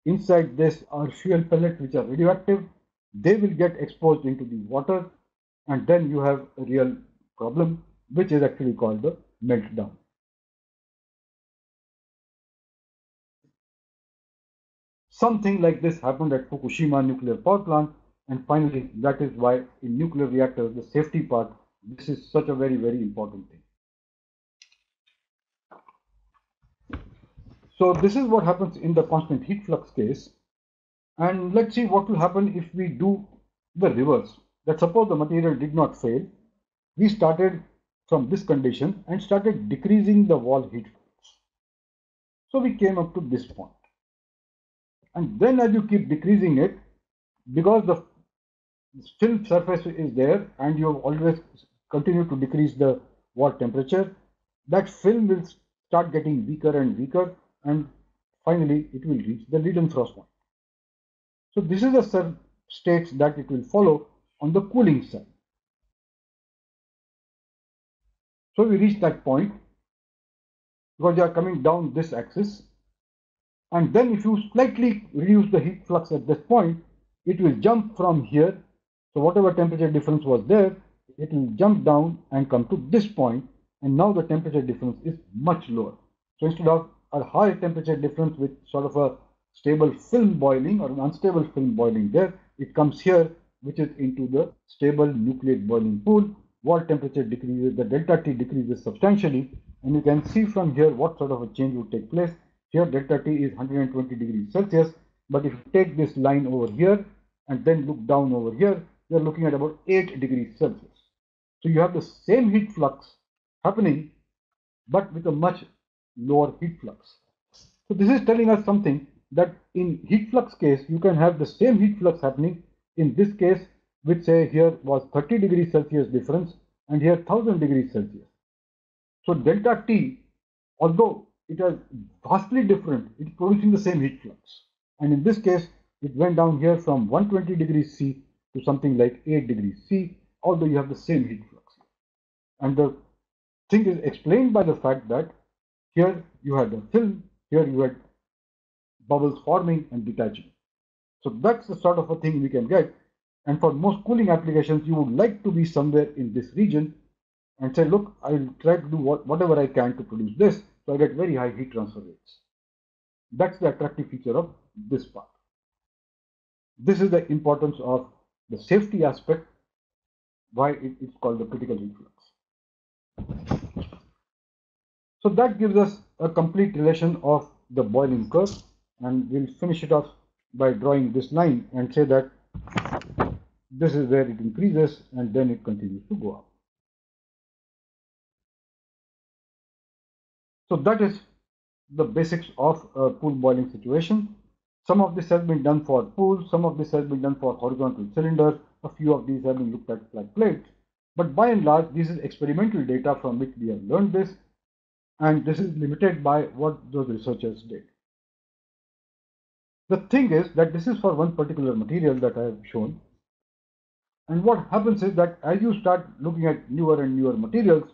Inside this are fuel pellets which are radioactive. They will get exposed into the water, and then you have a real problem, which is actually called the meltdown. Something like this happened at Fukushima nuclear power plant, and finally that is why in nuclear reactors, the safety part, this is such a very, very important thing. So this is what happens in the constant heat flux case. And let's see what will happen if we do the reverse. That suppose the material did not fail, we started from this condition and started decreasing the wall heat flux. So we came up to this point. And then as you keep decreasing it, because the film surface is there and you have always continued to decrease the wall temperature, that film will start getting weaker and weaker, and finally it will reach the Leidenfrost point. So this is the states that it will follow on the cooling side. So we reach that point because they are coming down this axis, and then if you slightly reduce the heat flux at this point, it will jump from here. So whatever temperature difference was there, it will jump down and come to this point, and now the temperature difference is much lower. So instead of a high temperature difference with sort of a stable film boiling or an unstable film boiling there, it comes here, which is into the stable nucleate boiling pool. Wall temperature decreases, the delta T decreases substantially, and you can see from here what sort of a change would take place. Here delta T is 120 degrees Celsius, but if you take this line over here and then look down over here, you're looking at about 8 degrees Celsius. So you have the same heat flux happening, but with a much lower heat flux. So this is telling us something, that in heat flux case, you can have the same heat flux happening. In this case, which say here was 30 degrees Celsius difference and here 1000 degrees Celsius. So delta T, although it is vastly different, it's producing the same heat flux. And in this case, it went down here from 120 degrees C to something like 8 degrees C, although you have the same heat flux. And the thing is explained by the fact that here you had a film, here you had bubbles forming and detaching. So that's the sort of a thing we can get. And for most cooling applications, you would like to be somewhere in this region and say, look, I'll try to do whatever I can to produce this, so I get very high heat transfer rates. That's the attractive feature of this part. This is the importance of the safety aspect, why it's called the critical heat flux. So that gives us a complete relation of the boiling curve, and we'll finish it off by drawing this line and say that this is where it increases and then it continues to go up. So that is the basics of a pool boiling situation. Some of this has been done for pools, some of this has been done for horizontal cylinders, a few of these have been looked at like plates. But by and large, this is experimental data from which we have learned this, and this is limited by what those researchers did. The thing is that this is for one particular material that I have shown. And what happens is that as you start looking at newer and newer materials,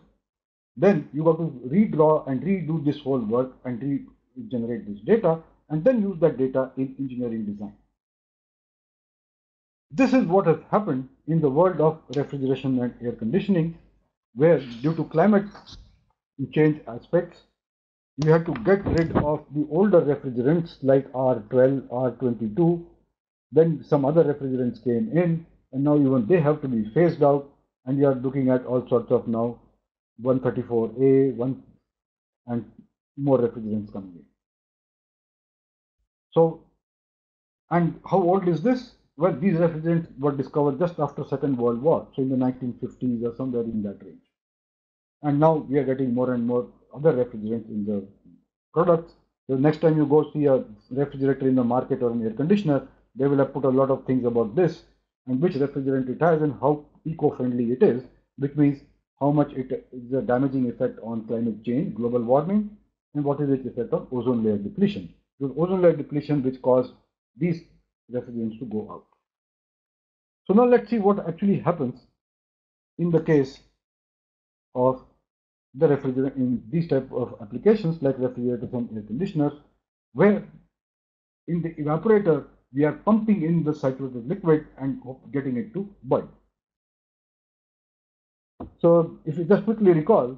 then you got to redraw and redo this whole work and regenerate this data and then use that data in engineering design. This is what has happened in the world of refrigeration and air conditioning, where due to climate change aspects, you have to get rid of the older refrigerants like R12, R22, then some other refrigerants came in, and now even they have to be phased out, and you are looking at all sorts of now 134A, and more refrigerants coming in. So, and how old is this? Well, these refrigerants were discovered just after Second World War, so in the 1950s or somewhere in that range. And now we are getting more and more other refrigerants in the products. So next time you go see a refrigerator in the market or an air conditioner, they will have put a lot of things about this and which refrigerant it has and how eco-friendly it is, which means how much it is a damaging effect on climate change, global warming, and what is its effect on ozone layer depletion. Because ozone layer depletion which caused these refrigerants to go out. So now let's see what actually happens in the case of the refrigerant in these type of applications like refrigerators and air conditioners, where in the evaporator we are pumping in the saturated liquid and getting it to boil. So if you just quickly recall,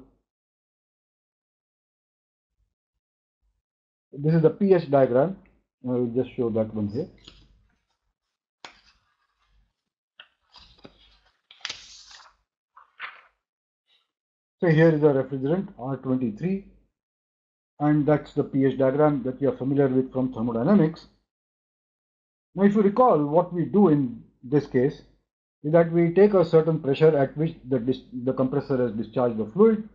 this is the pH diagram. I will just show that one here. So here is a refrigerant R23, and that's the pH diagram that you are familiar with from thermodynamics. Now if you recall, what we do in this case is that we take a certain pressure at which the compressor has discharged the fluid.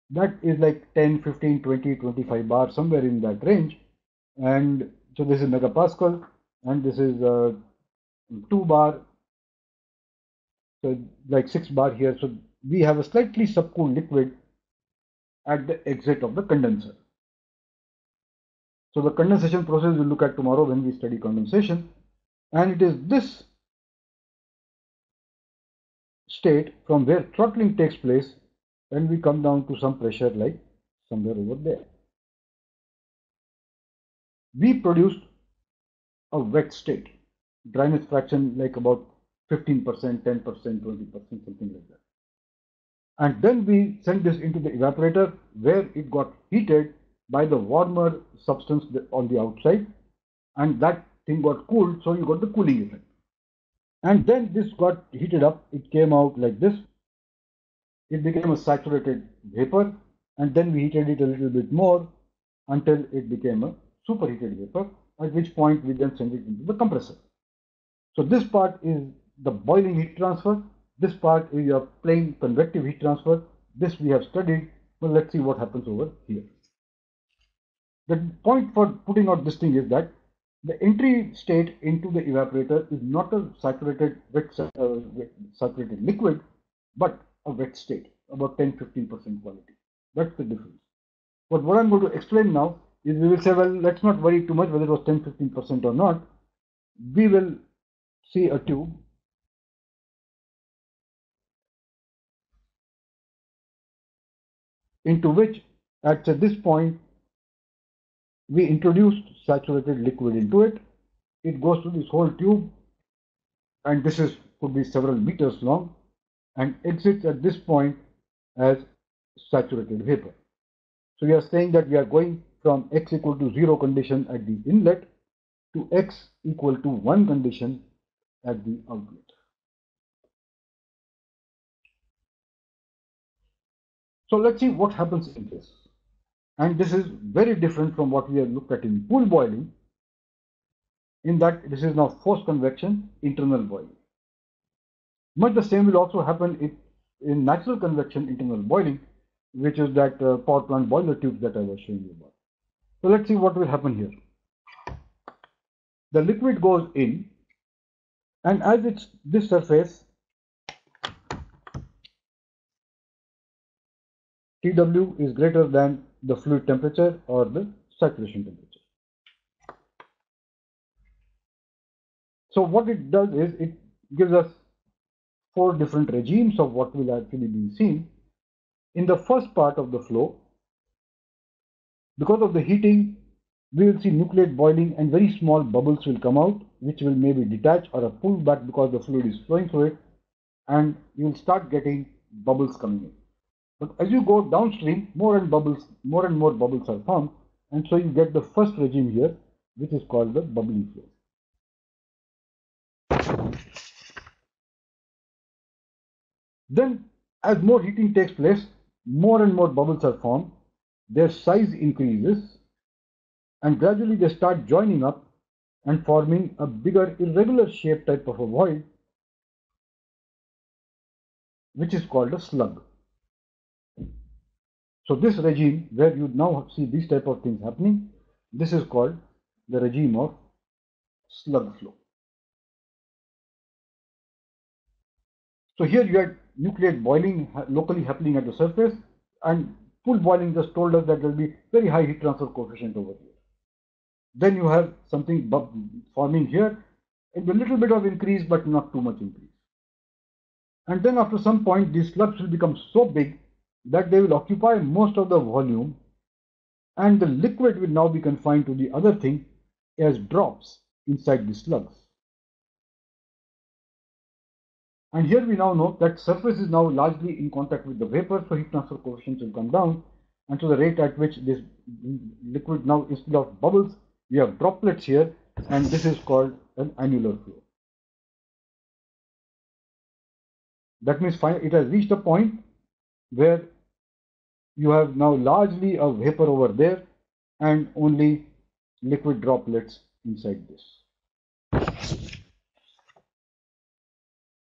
That is like 10, 15, 20, 25 bar, somewhere in that range. And so this is megapascal, and this is 2 bar, so like 6 bar here. So we have a slightly subcooled liquid at the exit of the condenser. So the condensation process we'll look at tomorrow when we study condensation. And it is this state from where throttling takes place when we come down to some pressure like somewhere over there. We produced a wet state, dryness fraction like about 15%, 10%, 20%, something like that. And then we sent this into the evaporator where it got heated by the warmer substance on the outside, and that thing got cooled, so you got the cooling effect. And then this got heated up, it came out like this. It became a saturated vapor, and then we heated it a little bit more until it became a superheated vapor, at which point we then send it into the compressor. So this part is the boiling heat transfer. This part is your plain convective heat transfer. This we have studied. Well, let's see what happens over here. The point for putting out this thing is that the entry state into the evaporator is not a saturated saturated liquid, but a wet state, about 10-15% quality. That's the difference. But what I'm going to explain now is we will say, well, let's not worry too much whether it was 10-15% or not. We will see a tube into which at this point we introduced saturated liquid into it. It goes to this whole tube, and this is could be several meters long, and exits at this point as saturated vapor. So we are saying that we are going from x equal to 0 condition at the inlet to x equal to 1 condition at the outlet. So let's see what happens in this. And this is very different from what we have looked at in pool boiling, in that this is now forced convection, internal boiling. Much the same will also happen in natural convection, internal boiling, which is that power plant boiler tubes that I was showing you about. So let's see what will happen here. The liquid goes in, and as it's this surface, TW is greater than the fluid temperature or the saturation temperature. So what it does is it gives us 4 different regimes of what will actually be seen. In the first part of the flow, because of the heating, we will see nucleate boiling and very small bubbles will come out, which will maybe detach or are pulled back because the fluid is flowing through it, and you will start getting bubbles coming in. But as you go downstream, more and more bubbles are formed, and so you get the first regime here, which is called the bubbly flow. Then, as more heating takes place, more and more bubbles are formed, their size increases, and gradually they start joining up and forming a bigger irregular shape type of a void, which is called a slug. So this regime, where you now see these type of things happening, this is called the regime of slug flow. So here you had nucleate boiling locally happening at the surface, and pool boiling just told us that there will be very high heat transfer coefficient over here. Then you have something forming here, and a little bit of increase, but not too much increase. And then after some point, these slugs will become so big that they will occupy most of the volume, and the liquid will now be confined to the other thing as drops inside the slugs. And here we now know that surface is now largely in contact with the vapor, so heat transfer coefficients will come down, and so the rate at which this liquid now, instead of bubbles, we have droplets here, and this is called an annular flow. That means it has reached a point where you have now largely a vapor over there and only liquid droplets inside this.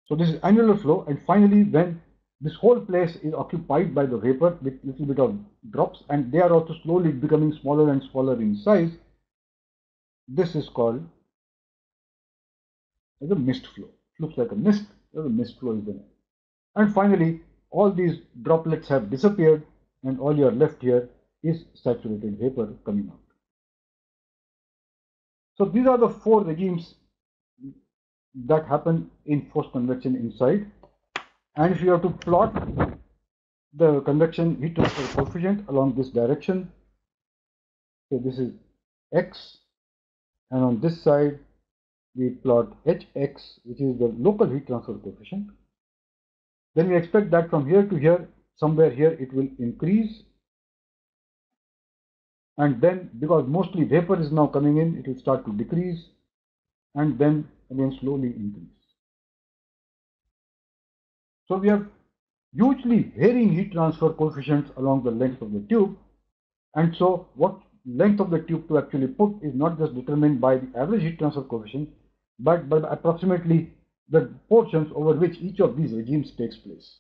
So this is annular flow, and finally when this whole place is occupied by the vapor with little bit of drops, and they are also slowly becoming smaller and smaller in size, this is called as a mist flow. Looks like a mist, the mist flow is the name. And finally, all these droplets have disappeared, and all you are left here is saturated vapor coming out. So these are the 4 regimes that happen in forced convection inside. And if you have to plot the convection heat transfer coefficient along this direction, so this is x, and on this side we plot hx, which is the local heat transfer coefficient. Then we expect that from here to here, somewhere here it will increase, and then because mostly vapor is now coming in, it will start to decrease, and then again slowly increase. So we have hugely varying heat transfer coefficients along the length of the tube, and so what length of the tube to actually put is not just determined by the average heat transfer coefficient, but by approximately the portions over which each of these regimes takes place.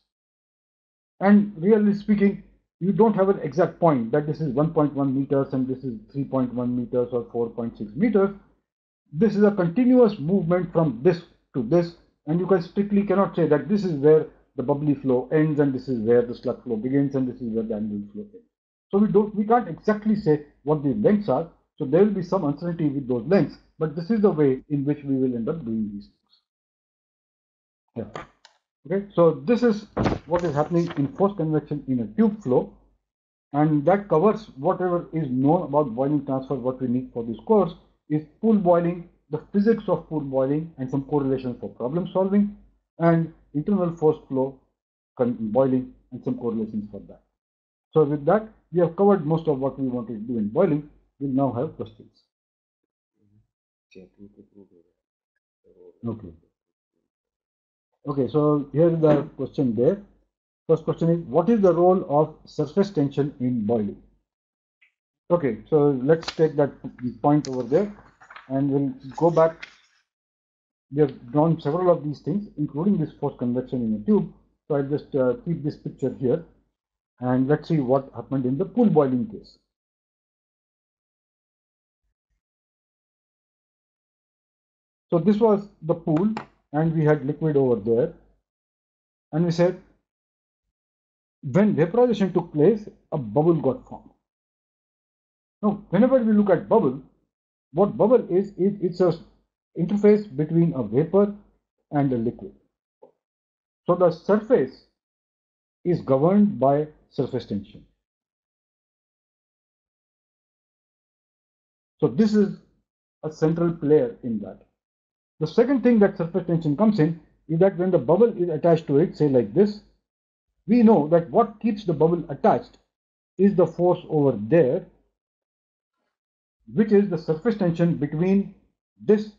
And really speaking, you don't have an exact point that this is 1.1 meters and this is 3.1 meters or 4.6 meters. This is a continuous movement from this to this, and you can strictly cannot say that this is where the bubbly flow ends and this is where the slug flow begins and this is where the annual flow ends. So we can't exactly say what the lengths are. So there will be some uncertainty with those lengths, but this is the way in which we will end up doing these things. Yeah. Okay. So this is what is happening in forced convection in a tube flow, and that covers whatever is known about boiling transfer. What we need for this course is pool boiling, the physics of pool boiling, and some correlations for problem solving, and internal forced flow boiling, and some correlations for that. So with that, we have covered most of what we wanted to do in boiling. We'll now have questions. Okay. Okay, so here is the question there. First question is, what is the role of surface tension in boiling? Okay, so let's take that point over there and we'll go back. We have drawn several of these things, including this forced convection in a tube. So I'll just keep this picture here and let's see what happened in the pool boiling case. So this was the pool and we had liquid over there, and we said when vaporization took place, a bubble got formed. Now, whenever we look at bubble, what bubble is it's a interface between a vapor and a liquid. So the surface is governed by surface tension. So this is a central player in that. The second thing that surface tension comes in is that when the bubble is attached to it, say like this, we know that what keeps the bubble attached is the force over there, which is the surface tension between this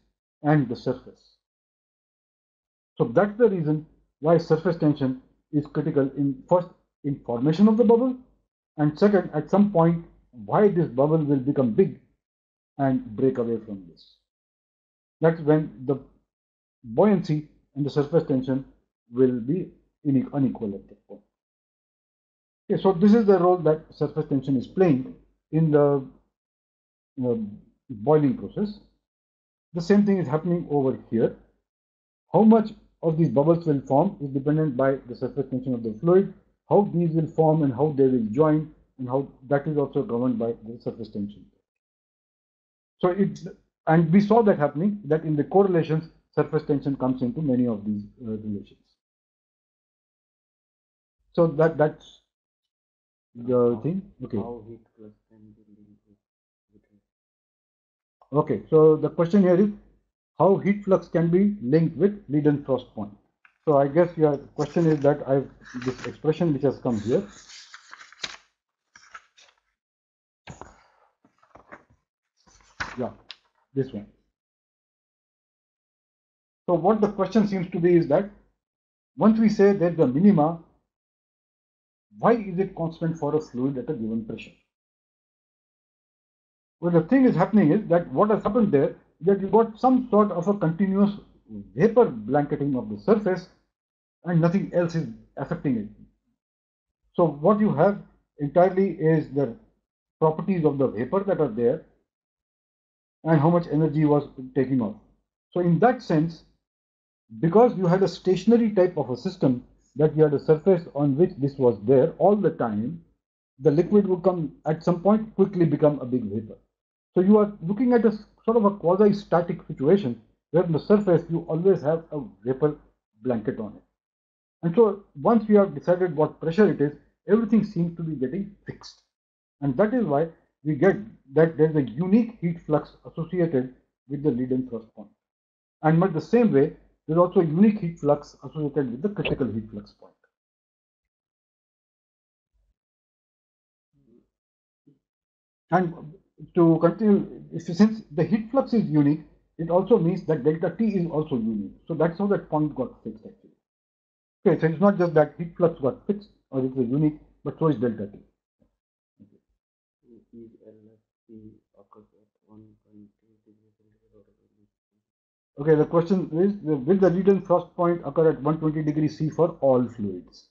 and the surface. So that's the reason why surface tension is critical in first in formation of the bubble, and second at some point why this bubble will become big and break away from this. That's when the buoyancy and the surface tension will be unequal at that point. Okay, so this is the role that surface tension is playing in the boiling process. The same thing is happening over here. How much of these bubbles will form is dependent by the surface tension of the fluid, how these will form and how they will join, and how that is also governed by the surface tension. So and we saw that happening, that in the correlations, surface tension comes into many of these relations. So that's the thing. Okay. How heat flux can be linked with Okay, so the question here is how heat flux can be linked with Leidenfrost point. So I guess your question is that this expression which has come here. Yeah, this one. So what the question seems to be is that once we say that the minima, why is it constant for a fluid at a given pressure? Well, the thing is happening is that what has happened there is that you got some sort of a continuous vapor blanketing of the surface and nothing else is affecting it. So what you have entirely is the properties of the vapor that are there and how much energy was taking off. So in that sense, because you had a stationary type of a system, that you had a surface on which this was there all the time, the liquid would come at some point quickly become a big vapor. So you are looking at a sort of a quasi-static situation where on the surface you always have a vapor blanket on it. And so once we have decided what pressure it is, everything seems to be getting fixed. And that is why we get that there is a unique heat flux associated with the Leidenfrost point. And much the same way, there is also a unique heat flux associated with the critical heat flux point. And to continue, since the heat flux is unique, it also means that delta T is also unique. So that's how that point got fixed actually. Okay, so it's not just that heat flux got fixed or it was unique, but so is delta T. C occurs at 1.2 degrees Celsius or Okay, the question is, will the Leiden frost point occur at 120 degrees C for all fluids?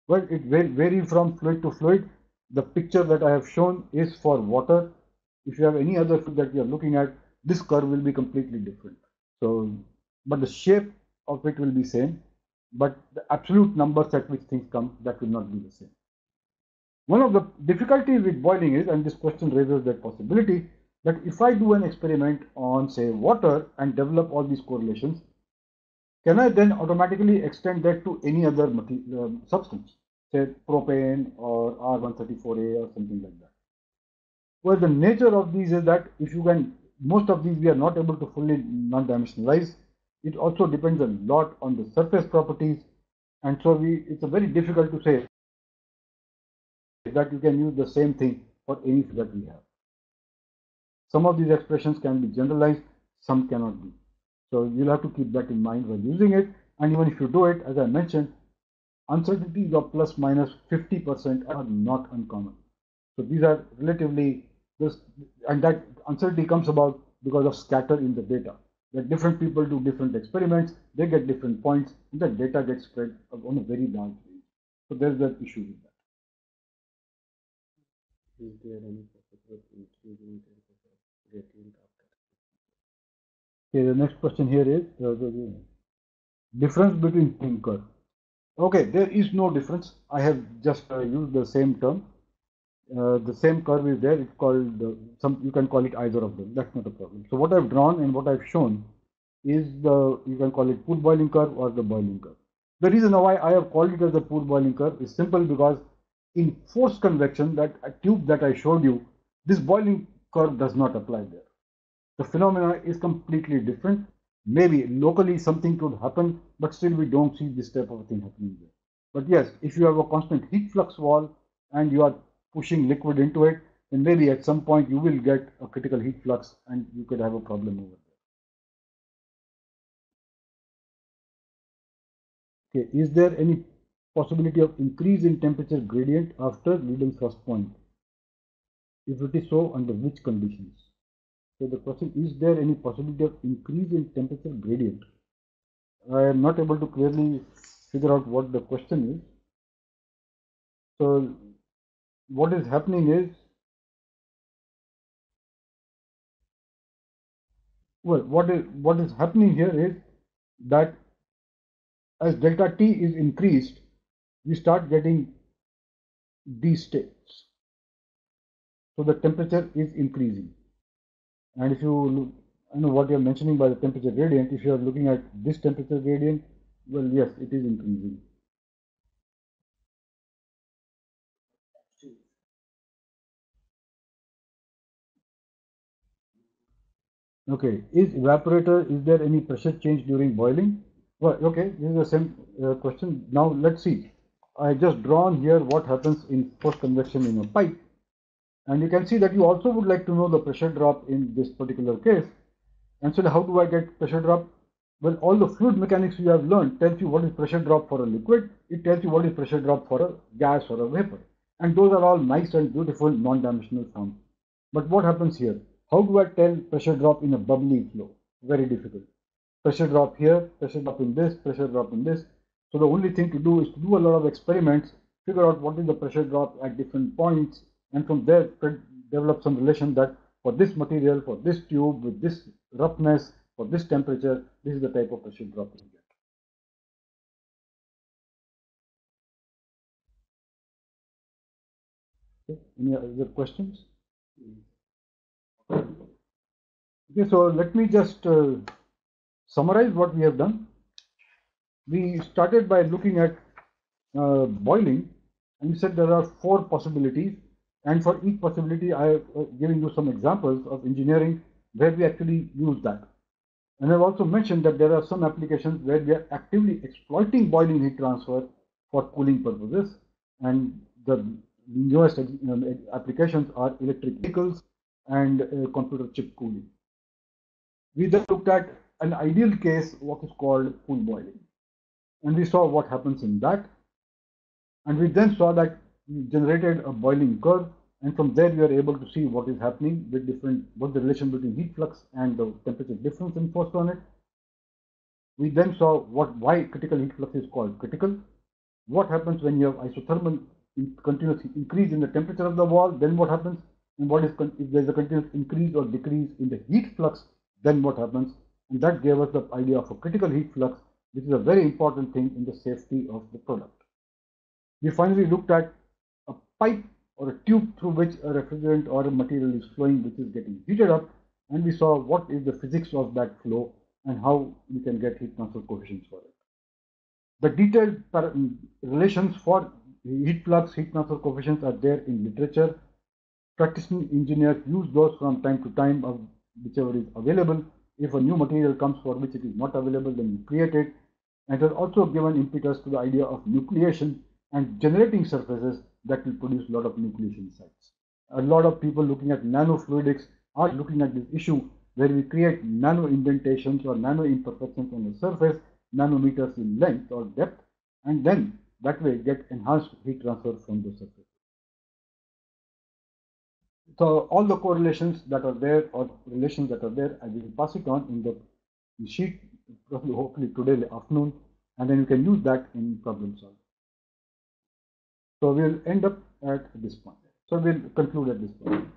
Well, it will vary from fluid to fluid. The picture that I have shown is for water. If you have any other fluid that you are looking at, this curve will be completely different. So, but the shape of it will be same, but the absolute numbers at which things come, that will not be the same. One of the difficulties with boiling is, and this question raises that possibility, that if I do an experiment on, say, water and develop all these correlations, can I then automatically extend that to any other substance, say propane or R134A or something like that? Well, the nature of these is that if you can, most of these we are not able to fully non-dimensionalize. It also depends a lot on the surface properties, and so it's a very difficult to say that you can use the same thing for any that we have. Some of these expressions can be generalized, some cannot be. So you'll have to keep that in mind while using it. And even if you do it, as I mentioned, uncertainties of plus minus 50% are not uncommon. So these are relatively this, and that uncertainty comes about because of scatter in the data. That different people do different experiments, they get different points, and the data gets spread on a very large range. So there's that issue with that. is there any possible increasing temperature gradient after? Okay, the next question here is the difference between cooling curve. Okay, there is no difference. I have just used the same term. The same curve is there. It's called you can call it either of them. That's not a problem. So what I've drawn and what I've shown is you can call it pool boiling curve or the boiling curve. The reason why I have called it as the pool boiling curve is simple because in forced convection, that tube that I showed you, this boiling curve does not apply there. The phenomena is completely different. Maybe locally something could happen, but still we don't see this type of thing happening there. But yes, if you have a constant heat flux wall and you are pushing liquid into it, then maybe at some point you will get a critical heat flux and you could have a problem over there. Okay, is there any possibility of increase in temperature gradient after Leiden frost point? If it is so, under which conditions? So the question, is there any possibility of increase in temperature gradient? I am not able to clearly figure out what the question is. So what is happening is, well, what is happening here is that as delta T is increased, we start getting these states. So the temperature is increasing. And if you look, I know what you're mentioning by the temperature gradient, if you are looking at this temperature gradient, well, yes, it is increasing. Okay, is there any pressure change during boiling? Well, okay, this is the same question. Now let's see. I just drawn here what happens in post convection in a pipe. And you can see that you also would like to know the pressure drop in this particular case. And so how do I get pressure drop? Well, all the fluid mechanics you have learned tells you what is pressure drop for a liquid. It tells you what is pressure drop for a gas or a vapor. And those are all nice and beautiful non-dimensional forms. But what happens here? How do I tell pressure drop in a bubbly flow? Very difficult. Pressure drop here, pressure drop in this, pressure drop in this. So the only thing to do is to do a lot of experiments, figure out what is the pressure drop at different points, and from there develop some relation that for this material, for this tube, with this roughness, for this temperature, this is the type of pressure drop you get. Okay. Any other questions? Okay, so let me just summarize what we have done. We started by looking at boiling, and we said there are 4 possibilities, and for each possibility I have given you some examples of engineering where we actually use that. And I've also mentioned that there are some applications where we are actively exploiting boiling heat transfer for cooling purposes, and the newest applications are electric vehicles and computer chip cooling. We then looked at an ideal case, what is called pool boiling, and we saw what happens in that. And we then saw that we generated a boiling curve, And from there, you are able to see what is happening with what the relation between heat flux and the temperature difference enforced on it. We then saw why critical heat flux is called critical. What happens when you have isothermal continuous increase in the temperature of the wall? Then what happens? And what is if there is a continuous increase or decrease in the heat flux? Then what happens? And that gave us the idea of a critical heat flux, which is a very important thing in the safety of the product. We finally looked at a pipe or a tube through which a refrigerant or a material is flowing, which is getting heated up, and we saw what is the physics of that flow and how we can get heat transfer coefficients for it. The detailed relations for heat flux, heat transfer coefficients are there in literature. Practicing engineers use those from time to time, whichever is available. If a new material comes for which it is not available, then you create it. And it has also given impetus to the idea of nucleation and generating surfaces that will produce a lot of nucleation sites. A lot of people looking at nanofluidics are looking at this issue where we create nano indentations or nano imperfections on the surface, nanometers in length or depth, and then that way get enhanced heat transfer from the surface. So all the correlations that are there or relations that are there, I will pass it on in the sheet, hopefully today afternoon, and then you can use that in problem solving. So we'll end up at this point. So we'll conclude at this point.